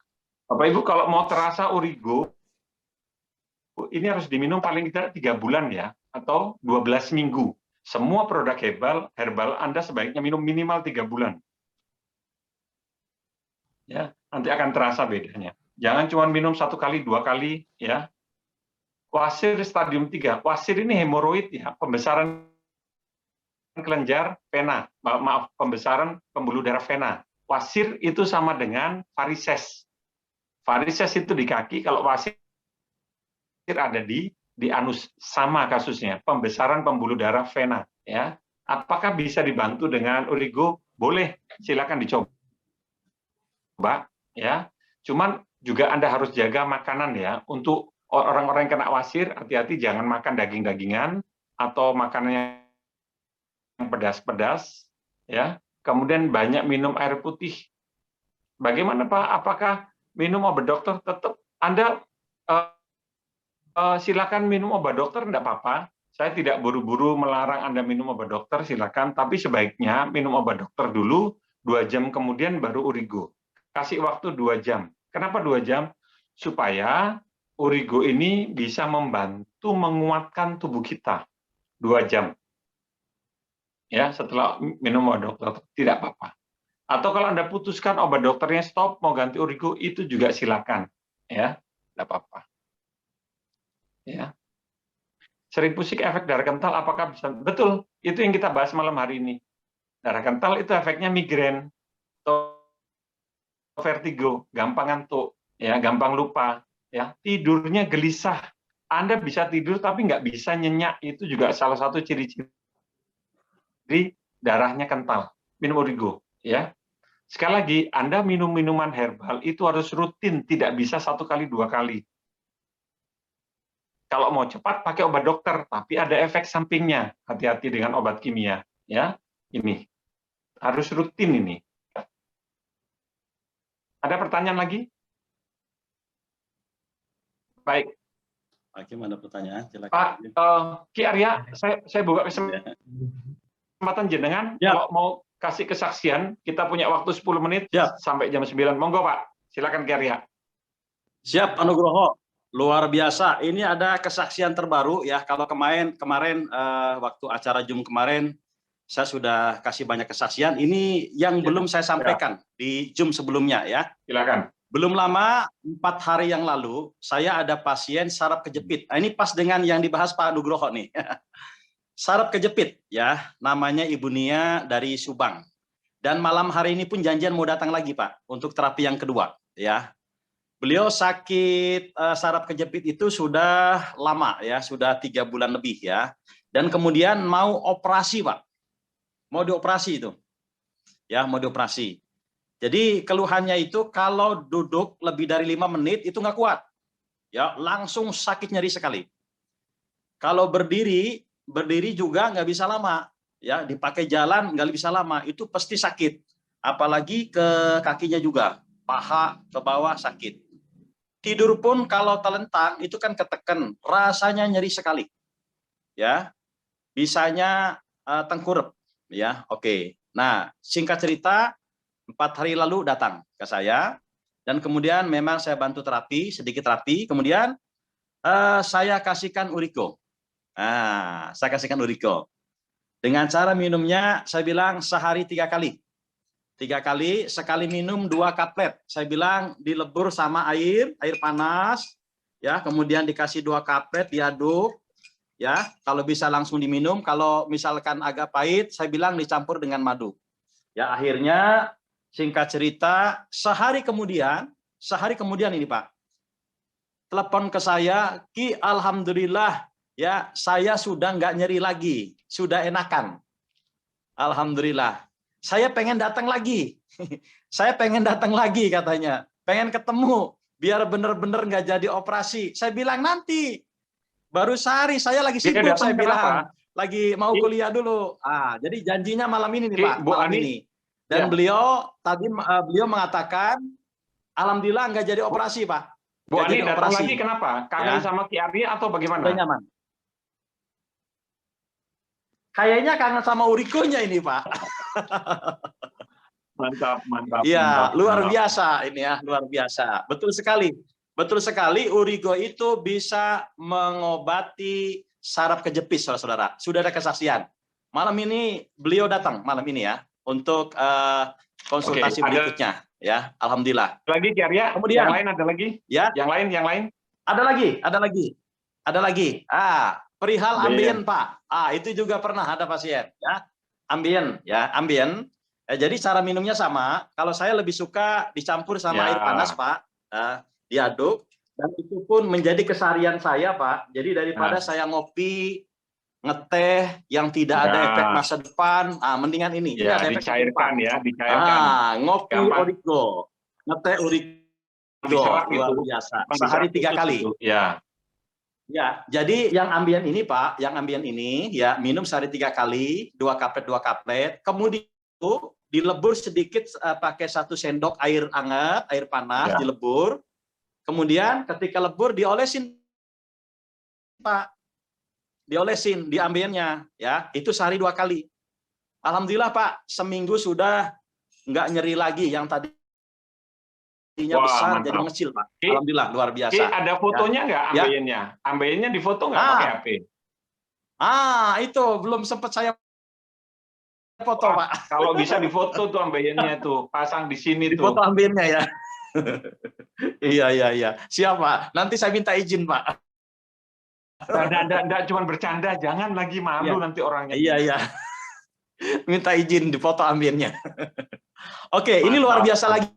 Bapak Ibu kalau mau terasa Origo, ini harus diminum paling tidak 3 bulan ya, atau 12 minggu. Semua produk herbal Anda sebaiknya minum minimal 3 bulan. Ya, nanti akan terasa bedanya. Jangan cuma minum 1 kali, 2 kali, ya. Wasir stadium 3. Wasir ini hemoroid ya, pembesaran kelenjar vena. Maaf, pembesaran pembuluh darah vena. Wasir itu sama dengan varises. Varises itu di kaki, kalau wasir ada di anus, sama kasusnya, pembesaran pembuluh darah vena, ya. Apakah bisa dibantu dengan Origo? Boleh, silakan dicoba. Ya, cuman juga Anda harus jaga makanan ya. Untuk orang-orang yang kena wasir, hati-hati jangan makan daging-dagingan atau makanan yang pedas-pedas, ya. Kemudian banyak minum air putih. Bagaimana Pak? Apakah minum obat dokter? Tetap Anda silakan minum obat dokter, enggak apa-apa. Saya tidak buru-buru melarang Anda minum obat dokter, silakan. Tapi sebaiknya minum obat dokter dulu, 2 jam kemudian baru Origo. Kasih waktu 2 jam. Kenapa 2 jam? Supaya Origo ini bisa membantu menguatkan tubuh kita. 2 jam. Ya, setelah minum obat dokter, tidak apa-apa. Atau kalau Anda putuskan obat dokternya stop, mau ganti Origo, itu juga silakan. Ya, tidak apa-apa. Ya. Sering pusing efek darah kental, apakah bisa? Betul, itu yang kita bahas malam hari ini. Darah kental itu efeknya migrain, atau vertigo, gampang ngantuk, ya, gampang lupa, ya, tidurnya gelisah. Anda bisa tidur tapi nggak bisa nyenyak, itu juga salah satu ciri-ciri darahnya kental. Minum Origo, ya. Sekali lagi, Anda minum minuman herbal itu harus rutin, tidak bisa 1 kali 2 kali. Kalau mau cepat pakai obat dokter, tapi ada efek sampingnya. Hati-hati dengan obat kimia, ya. Ini harus rutin ini. Ada pertanyaan lagi? Baik. Bagaimana pertanyaan? Silakan. Pak Ki Arya, saya buka kesempatan jenengan. Ya. Kalau mau kasih kesaksian, kita punya waktu 10 menit ya. Sampai jam 9. Monggo Pak, silakan Ki Arya. Siap, Pak Nugroho. Luar biasa. Ini ada kesaksian terbaru ya. Kalau kemarin waktu acara Zoom kemarin, saya sudah kasih banyak kesaksian. Ini yang belum saya sampaikan di Zoom sebelumnya ya. Silakan. Belum lama, 4 hari yang lalu, saya ada pasien saraf kejepit. Nah, ini pas dengan yang dibahas Pak Nugroho nih. Saraf kejepit ya, namanya Ibu Nia dari Subang. Dan malam hari ini pun janjian mau datang lagi Pak untuk terapi yang kedua ya. Beliau sakit saraf kejepit itu sudah lama ya, sudah 3 bulan lebih ya. Dan kemudian mau operasi Pak. Mau dioperasi itu. Ya, mau dioperasi. Jadi keluhannya itu kalau duduk lebih dari 5 menit itu nggak kuat. Ya, langsung sakit nyeri sekali. Kalau berdiri juga nggak bisa lama. ya dipakai jalan nggak bisa lama, itu pasti sakit. Apalagi ke kakinya juga, paha ke bawah sakit. Tidur pun kalau telentang itu kan ketekan, rasanya nyeri sekali. Ya, bisanya tengkurap. Ya, oke. Nah, singkat cerita, 4 hari lalu datang ke saya, dan kemudian memang saya bantu terapi, sedikit terapi, kemudian saya kasihkan Urigo. Nah, saya kasihkan Urigo. Dengan cara minumnya, saya bilang sehari 3 kali. 3 kali, sekali minum 2 kaplet. Saya bilang dilebur sama air panas, ya, kemudian dikasih 2 kaplet, diaduk, ya, kalau bisa langsung diminum, kalau misalkan agak pahit, saya bilang dicampur dengan madu. Ya, akhirnya singkat cerita, sehari kemudian ini Pak, telepon ke saya, Ki, alhamdulillah, ya, saya sudah nggak nyeri lagi, sudah enakan. Alhamdulillah. Saya pengen datang lagi. Saya pengen datang lagi katanya. Pengen ketemu, biar bener-bener nggak jadi operasi. Saya bilang nanti. Baru sehari, saya lagi sibuk, saya bilang. Lagi mau kuliah dulu. Jadi janjinya malam ini nih Pak, malam ini. Dan beliau mengatakan, alhamdulillah nggak jadi operasi Pak. Bu Ani datang lagi kenapa? Kangen sama Ki Arya atau bagaimana? Sudah nyaman. Kayaknya kangen sama Urigonya ini Pak. Mantap. Iya, luar biasa ini ya, luar biasa. Betul sekali. Betul sekali, Urigo itu bisa mengobati saraf kejepit, saudara-saudara. Sudah ada kesaksian. Malam ini beliau datang, malam ini ya, untuk konsultasi berikutnya. Ya, alhamdulillah. Lagi Ki Arya, kemudian yang lain ada lagi? Ya. Yang lain? Ada lagi. Perihal ambien Pak. Itu juga pernah ada pasien. Ya, ambien. Jadi cara minumnya sama. Kalau saya lebih suka dicampur sama air panas Pak. Diaduk, dan itu pun menjadi keseharian saya Pak. Jadi daripada saya ngopi, ngeteh yang tidak ada efek masa depan, mendingan ini. Ya, ada dicairkan ya, dicairkan. Ngopi Urigo, ngeteh Urigo, luar biasa. Sehari 3 kali. Ya. Ya, jadi yang ambien ini Pak, ya minum sehari 3 kali, 2 kaplet. Kemudian itu dilebur sedikit pakai 1 sendok air hangat, air panas, dilebur. Kemudian ketika lebur diolesin Pak, diolesin di ambiennya, ya itu sehari 2 kali. Alhamdulillah Pak, seminggu sudah nggak nyeri lagi, yang tadinya besar mantap. Jadi mengecil Pak. Alhamdulillah luar biasa. Ada fotonya nggak ambiennya? Ambiennya difoto nggak pakai HP? Itu belum sempat saya foto Pak. Kalau bisa difoto tuh ambiennya tuh, pasang di sini tuh. Foto ambiennya ya. Iya. Siap Pak. Nanti saya minta izin Pak. Enggak cuma bercanda, jangan lagi malu nanti orangnya. Iya. Minta izin di foto ambiennya. Oke, ini luar biasa lagi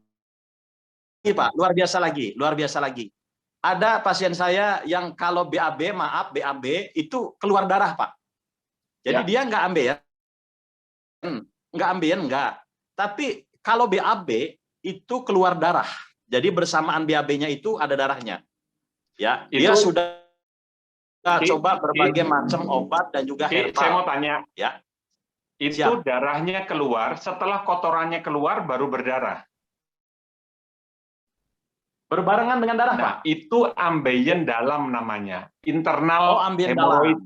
Pak. Luar biasa lagi. Ada pasien saya yang kalau BAB itu keluar darah Pak. Jadi dia nggak ambien. Tapi kalau BAB itu keluar darah. Jadi bersamaan BAB-nya itu ada darahnya. Ya, dia sudah coba berbagai macam obat dan juga herbal. Saya mau tanya, ya. Itu darahnya keluar, setelah kotorannya keluar baru berdarah. Berbarengan dengan darah, Pak. Itu ambeien dalam namanya. Internal hemoroid.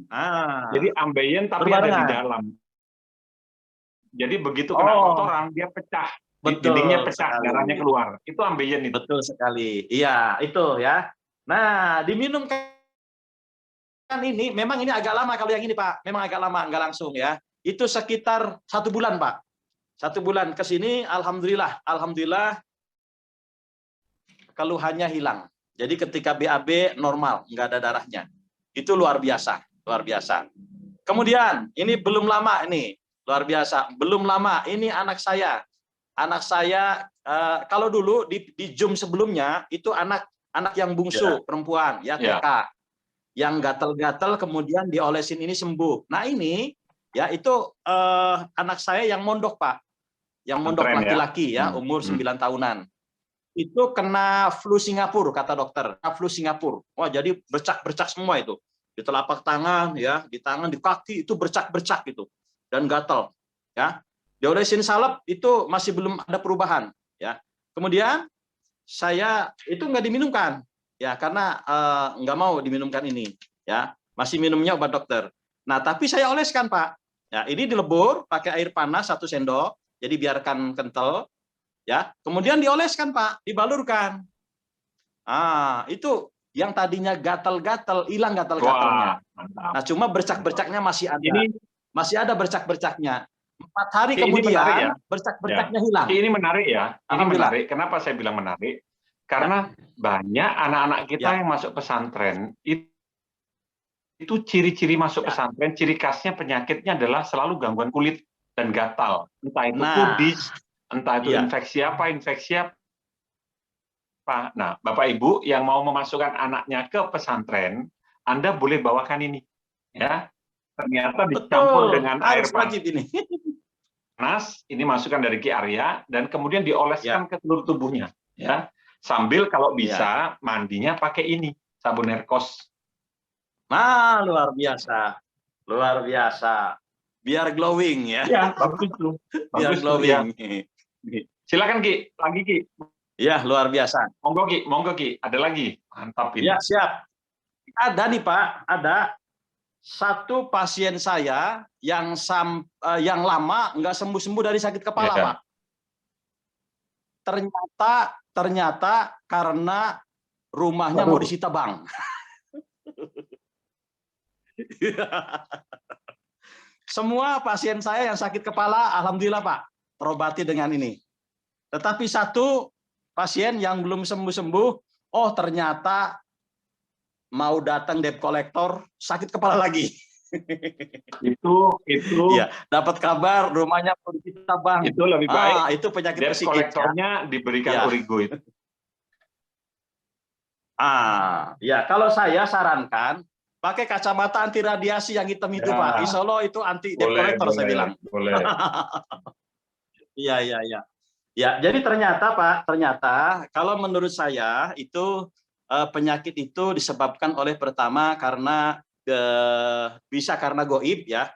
Jadi ambeien tapi ada di dalam. Jadi begitu kena kotoran dia pecah. Dindingnya pecah, darahnya keluar. Itu ambeien itu. Betul sekali. Iya, itu ya. Nah, diminum kan ini, memang ini agak lama kalau yang ini, Pak. Memang agak lama, nggak langsung ya. Itu sekitar 1 bulan, Pak. 1 bulan ke sini, alhamdulillah keluhannya hilang. Jadi ketika BAB normal, nggak ada darahnya. Itu luar biasa. Kemudian, ini belum lama ini, luar biasa. Belum lama, ini anak saya. Kalau dulu di Zoom sebelumnya itu anak yang bungsu perempuan ya TK yang gatal-gatal kemudian diolesin ini sembuh. Nah ini ya itu anak saya yang mondok Pak, yang mondok laki-laki ya umur 9 tahunan. Itu kena flu Singapura kata dokter, flu Singapura. Wah jadi bercak-bercak semua itu di telapak tangan ya, di tangan, di kaki itu bercak-bercak gitu. dan gatal, ya. Diolesin salep itu masih belum ada perubahan, ya. Kemudian saya itu nggak diminumkan, ya, karena nggak mau diminumkan ini, ya. Masih minumnya obat dokter. Nah, tapi saya oleskan, Pak. Ya, ini dilebur pakai air panas 1 sendok, jadi biarkan kental, ya. Kemudian dioleskan, Pak, dibalurkan. Itu yang tadinya gatal-gatal, hilang gatal-gatalnya. Nah, cuma bercak-bercaknya masih ada. Masih ada bercak-bercaknya. 4 hari kemudian, bercak-bercaknya hilang. Ini menarik ya. Ini menarik. Kenapa saya bilang menarik? Karena banyak anak-anak kita yang masuk pesantren, itu ciri-ciri masuk pesantren, ciri khasnya penyakitnya adalah selalu gangguan kulit dan gatal. Entah itu kudis, entah itu infeksi apa. Nah, Bapak Ibu yang mau memasukkan anaknya ke pesantren, Anda boleh bawakan ini, ya. Ternyata dicampur dengan air panas, ini masukan dari Ki Arya, dan kemudian dioleskan ke seluruh tubuhnya, ya. Sambil kalau bisa mandinya pakai ini, sabun Herkos. Nah, luar biasa, luar biasa. Biar glowing, ya. Ya, bagus tuh. Biar glowing. Silakan Ki, lagi Ki. Ya, luar biasa. Monggo Ki, ada lagi. Mantap ini. Ya, siap. Ada nih Pak, ada satu pasien saya yang lama nggak sembuh-sembuh dari sakit kepala, Pak. Ternyata karena rumahnya mau disita bank. Semua pasien saya yang sakit kepala, alhamdulillah Pak, terobati dengan ini. Tetapi satu pasien yang belum sembuh-sembuh, oh ternyata mau datang debt collector, sakit kepala lagi. Itu ya, dapat kabar rumahnya mau disita bank. Itu lebih baik. Itu penyakit debt psikis. collectornya diberikan Origo itu. Ya, kalau saya sarankan pakai kacamata anti radiasi yang hitam itu, Pak. Insya Allah itu anti debt collector, saya bilang. Boleh. Iya. Ya, jadi ternyata Pak, kalau menurut saya itu penyakit itu disebabkan oleh pertama karena bisa karena goib, ya.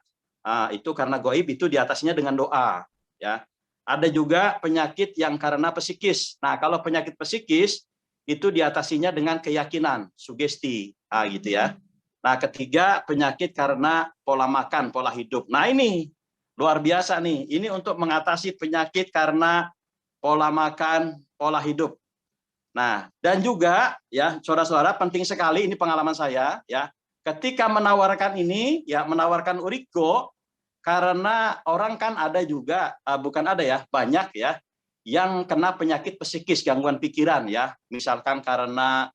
Itu karena goib itu diatasinya dengan doa, ya. Ada juga penyakit yang karena psikis. Nah, kalau penyakit psikis itu diatasinya dengan keyakinan, sugesti, gitu ya. Nah, ketiga penyakit karena pola makan, pola hidup. Nah, ini luar biasa nih. Ini untuk mengatasi penyakit karena pola makan, pola hidup. Nah, dan juga ya, saudara-saudara, penting sekali ini pengalaman saya, ya. Ketika menawarkan ini, ya, menawarkan Origo, karena orang kan ada juga, bukan ada ya, banyak ya, yang kena penyakit psikis, gangguan pikiran, ya. Misalkan karena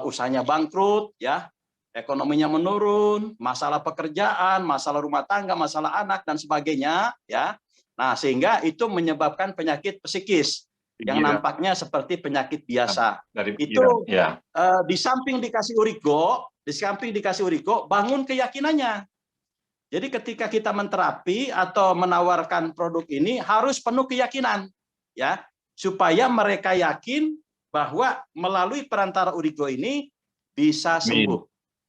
usahanya bangkrut, ya, ekonominya menurun, masalah pekerjaan, masalah rumah tangga, masalah anak dan sebagainya, ya. Nah, sehingga itu menyebabkan penyakit psikis yang nampaknya seperti penyakit biasa. Itu di samping dikasih Origo, bangun keyakinannya. Jadi ketika kita menterapi atau menawarkan produk ini harus penuh keyakinan, ya, supaya mereka yakin bahwa melalui perantara Origo ini bisa sembuh.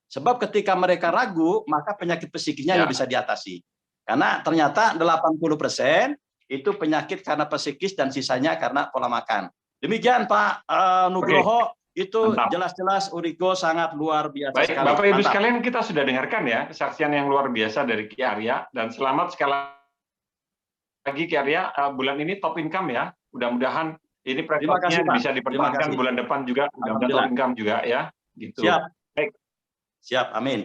Sebab ketika mereka ragu, maka penyakit psikisnya yang bisa diatasi. Karena ternyata 80% itu penyakit karena psikis dan sisanya karena pola makan. Demikian Pak Nugroho, itu jelas-jelas Origo sangat luar biasa. Baik, sekali. Bapak Ibu sekalian, kita sudah dengarkan ya kesaksian yang luar biasa dari Ki Arya, dan selamat sekali lagi Ki Arya, bulan ini top income ya. Mudah-mudahan ini prestasinya bisa dipertahankan bulan depan juga, mudah-mudahan top income juga ya. Gitu. Siap. Baik. Siap, amin.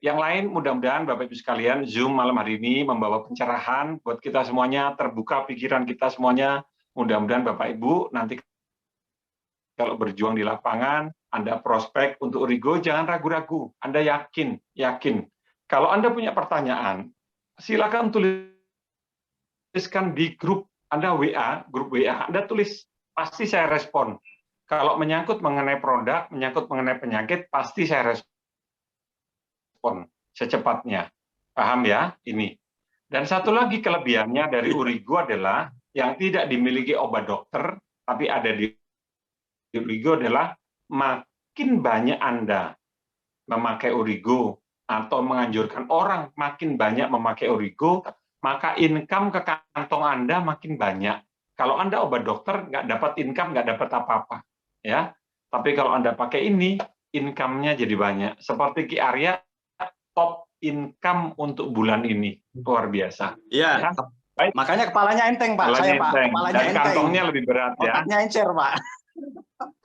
Yang lain mudah-mudahan Bapak Ibu sekalian, Zoom malam hari ini membawa pencerahan buat kita semuanya, terbuka pikiran kita semuanya. Mudah-mudahan Bapak Ibu nanti kalau berjuang di lapangan, Anda prospek untuk Origo, jangan ragu-ragu. Anda yakin. Kalau Anda punya pertanyaan, silakan tuliskan di grup Anda grup WA, Anda tulis, pasti saya respon. Kalau menyangkut mengenai produk, menyangkut mengenai penyakit, pasti saya respon secepatnya. Paham ya ini? Dan satu lagi kelebihannya dari Origo adalah yang tidak dimiliki obat dokter, tapi ada di Origo adalah makin banyak Anda memakai Origo, atau menganjurkan orang makin banyak memakai Origo, maka income ke kantong Anda makin banyak. Kalau Anda obat dokter, nggak dapat income, nggak dapat apa-apa. Ya. Tapi kalau Anda pakai ini, income-nya jadi banyak. Seperti Ki Arya, top income untuk bulan ini. Luar biasa. Iya. Ya. Baik. Makanya kepalanya enteng, Pak. Kepalanya Saya, Pak. enteng. Kepalanya Dan enteng. kantongnya lebih berat ya. Otaknya encer, Pak.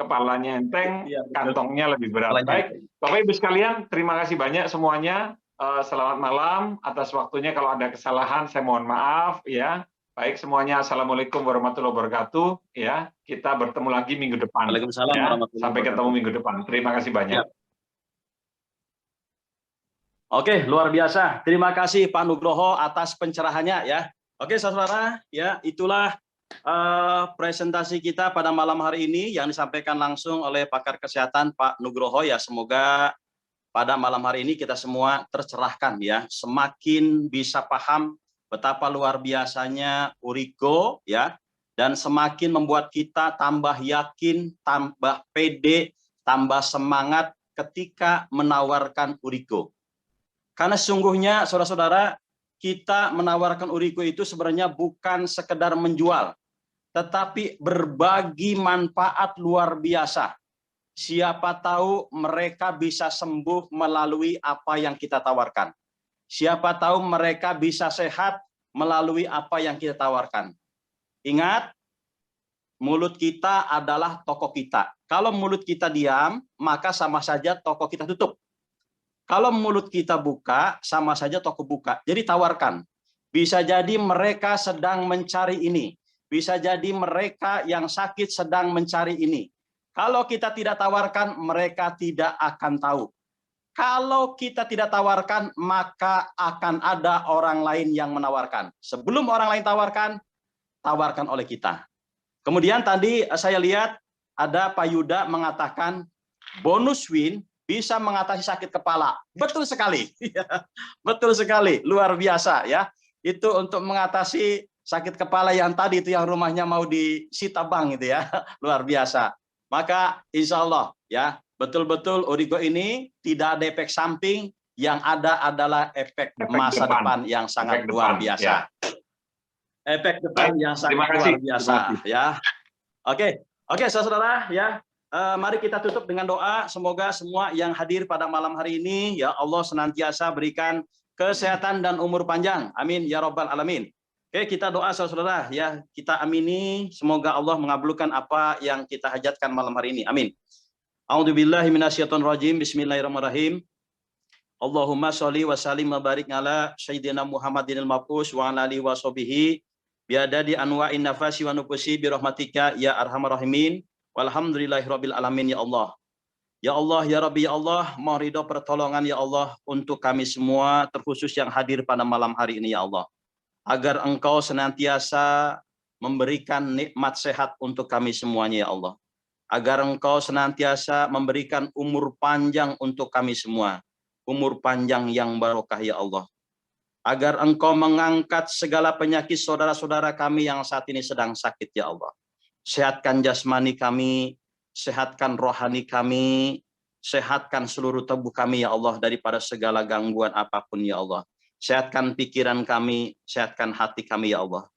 Kepalanya enteng, Iya, kantongnya lebih berat. Kepalanya Baik, enteng. Bapak Ibu sekalian, terima kasih banyak semuanya. Selamat malam atas waktunya. Kalau ada kesalahan, saya mohon maaf ya. Baik semuanya, assalamualaikum warahmatullahi wabarakatuh. Ya, kita bertemu lagi minggu depan. Waalaikumsalam Ya, warahmatullahi sampai ketemu wabarakatuh. minggu depan. Terima kasih banyak. Ya. Oke, luar biasa. Terima kasih Pak Nugroho atas pencerahannya ya. Oke, saudara, ya itulah presentasi kita pada malam hari ini yang disampaikan langsung oleh pakar kesehatan Pak Nugroho ya. Semoga pada malam hari ini kita semua tercerahkan ya, semakin bisa paham betapa luar biasanya Origo ya, dan semakin membuat kita tambah yakin, tambah pede, tambah semangat ketika menawarkan Origo. Karena sesungguhnya saudara-saudara, kita menawarkan Origo itu sebenarnya bukan sekedar menjual, tetapi berbagi manfaat luar biasa. Siapa tahu mereka bisa sembuh melalui apa yang kita tawarkan. Siapa tahu mereka bisa sehat melalui apa yang kita tawarkan. Ingat, mulut kita adalah toko kita. Kalau mulut kita diam, maka sama saja toko kita tutup. Kalau mulut kita buka, sama saja toko buka. Jadi tawarkan. Bisa jadi mereka sedang mencari ini. Bisa jadi mereka yang sakit sedang mencari ini. Kalau kita tidak tawarkan, mereka tidak akan tahu. Kalau kita tidak tawarkan, maka akan ada orang lain yang menawarkan. Sebelum orang lain tawarkan oleh kita. Kemudian tadi saya lihat ada Pak Yuda mengatakan bonus win bisa mengatasi sakit kepala. Betul sekali. Betul sekali. Luar biasa ya. Itu untuk mengatasi sakit kepala yang tadi itu yang rumahnya mau disita bank itu ya. Luar biasa. Maka insya Allah ya, betul-betul Origo ini tidak ada efek samping, yang ada adalah efek masa depan yang sangat luar biasa. Ya. Efek depan yang sangat luar biasa ya. Oke, saudara ya. Mari kita tutup dengan doa. Semoga semua yang hadir pada malam hari ini ya Allah senantiasa berikan kesehatan dan umur panjang. Amin ya rabbal alamin. Oke, kita doa saudara ya, kita amini semoga Allah mengabulkan apa yang kita hajatkan malam hari ini. Amin. A'udzubillahi minasyaitonirrajim. Bismillahirrahmanirrahim. Allahumma sholli wa sallim wa barik ala sayyidina Muhammadinil mab'us wa ala alihi wa sahbihi biadadi anwa'in nafasi wa nufusi bi rahmatika ya arhamar rahimin. Walhamdulillahirabbil alamin ya Allah. Ya Allah, ya Rabbi, ya Allah, mohon ridho pertolongan ya Allah untuk kami semua, terkhusus yang hadir pada malam hari ini ya Allah. Agar Engkau senantiasa memberikan nikmat sehat untuk kami semuanya ya Allah. Agar Engkau senantiasa memberikan umur panjang untuk kami semua. Umur panjang yang barokah ya Allah. Agar Engkau mengangkat segala penyakit saudara-saudara kami yang saat ini sedang sakit ya Allah. Sehatkan jasmani kami, sehatkan rohani kami, sehatkan seluruh tubuh kami ya Allah daripada segala gangguan apapun ya Allah. Sehatkan pikiran kami, sehatkan hati kami ya Allah.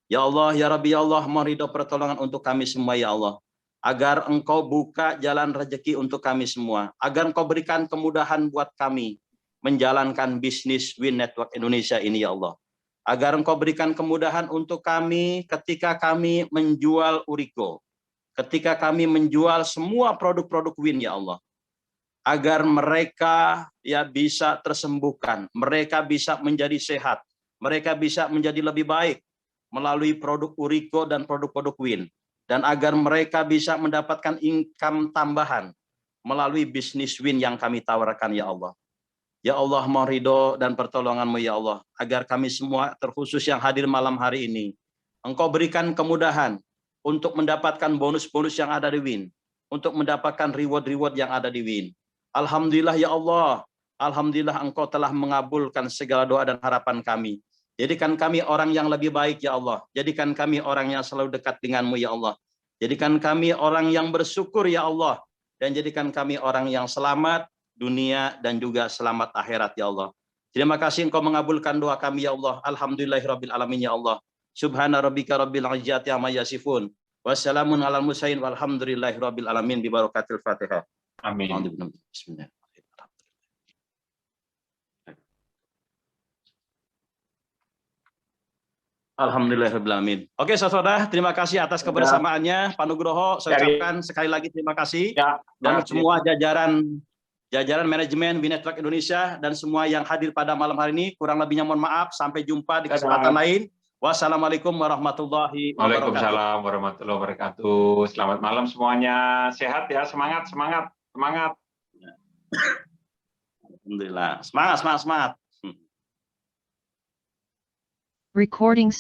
Ya Allah, ya Rabbi, ya Allah, mohon ridho pertolongan untuk kami semua ya Allah. Agar Engkau buka jalan rezeki untuk kami semua. Agar Engkau berikan kemudahan buat kami menjalankan bisnis Win Network Indonesia ini ya Allah. Agar Engkau berikan kemudahan untuk kami ketika kami menjual Origo. Ketika kami menjual semua produk-produk Win ya Allah. Agar mereka ya bisa tersembuhkan, mereka bisa menjadi sehat, mereka bisa menjadi lebih baik melalui produk Origo dan produk-produk Win, dan agar mereka bisa mendapatkan income tambahan melalui bisnis Win yang kami tawarkan ya Allah. Ya Allah, mohon ridho dan pertolongan-Mu ya Allah, agar kami semua terkhusus yang hadir malam hari ini, Engkau berikan kemudahan untuk mendapatkan bonus-bonus yang ada di Win, untuk mendapatkan reward-reward yang ada di Win. Alhamdulillah ya Allah, alhamdulillah Engkau telah mengabulkan segala doa dan harapan kami. Jadikan kami orang yang lebih baik ya Allah. Jadikan kami orang yang selalu dekat dengan-Mu ya Allah. Jadikan kami orang yang bersyukur ya Allah. Dan jadikan kami orang yang selamat dunia dan juga selamat akhirat ya Allah. Terima kasih Engkau mengabulkan doa kami ya Allah. Alhamdulillahirabbil alamin ya Allah. Subhana rabbika rabbil izzati amma yasifun. Wassalamun alal mursalin walhamdulillahirabbil alamin bi barakatil Fatihah. Amin. Bismillah. Alhamdulillahirrahmanirrahim. Oke, saudara, terima kasih atas kebersamaannya. Pak Nugroho, saya ucapkan sekali lagi terima kasih. Dan semua jajaran manajemen Binetwork Indonesia dan semua yang hadir pada malam hari ini, kurang lebihnya mohon maaf. Sampai jumpa di kesempatan lain. Wassalamualaikum warahmatullahi wabarakatuh. Waalaikumsalam warahmatullahi wabarakatuh. Selamat malam semuanya. Sehat ya, semangat. Alhamdulillah. Semangat. Recording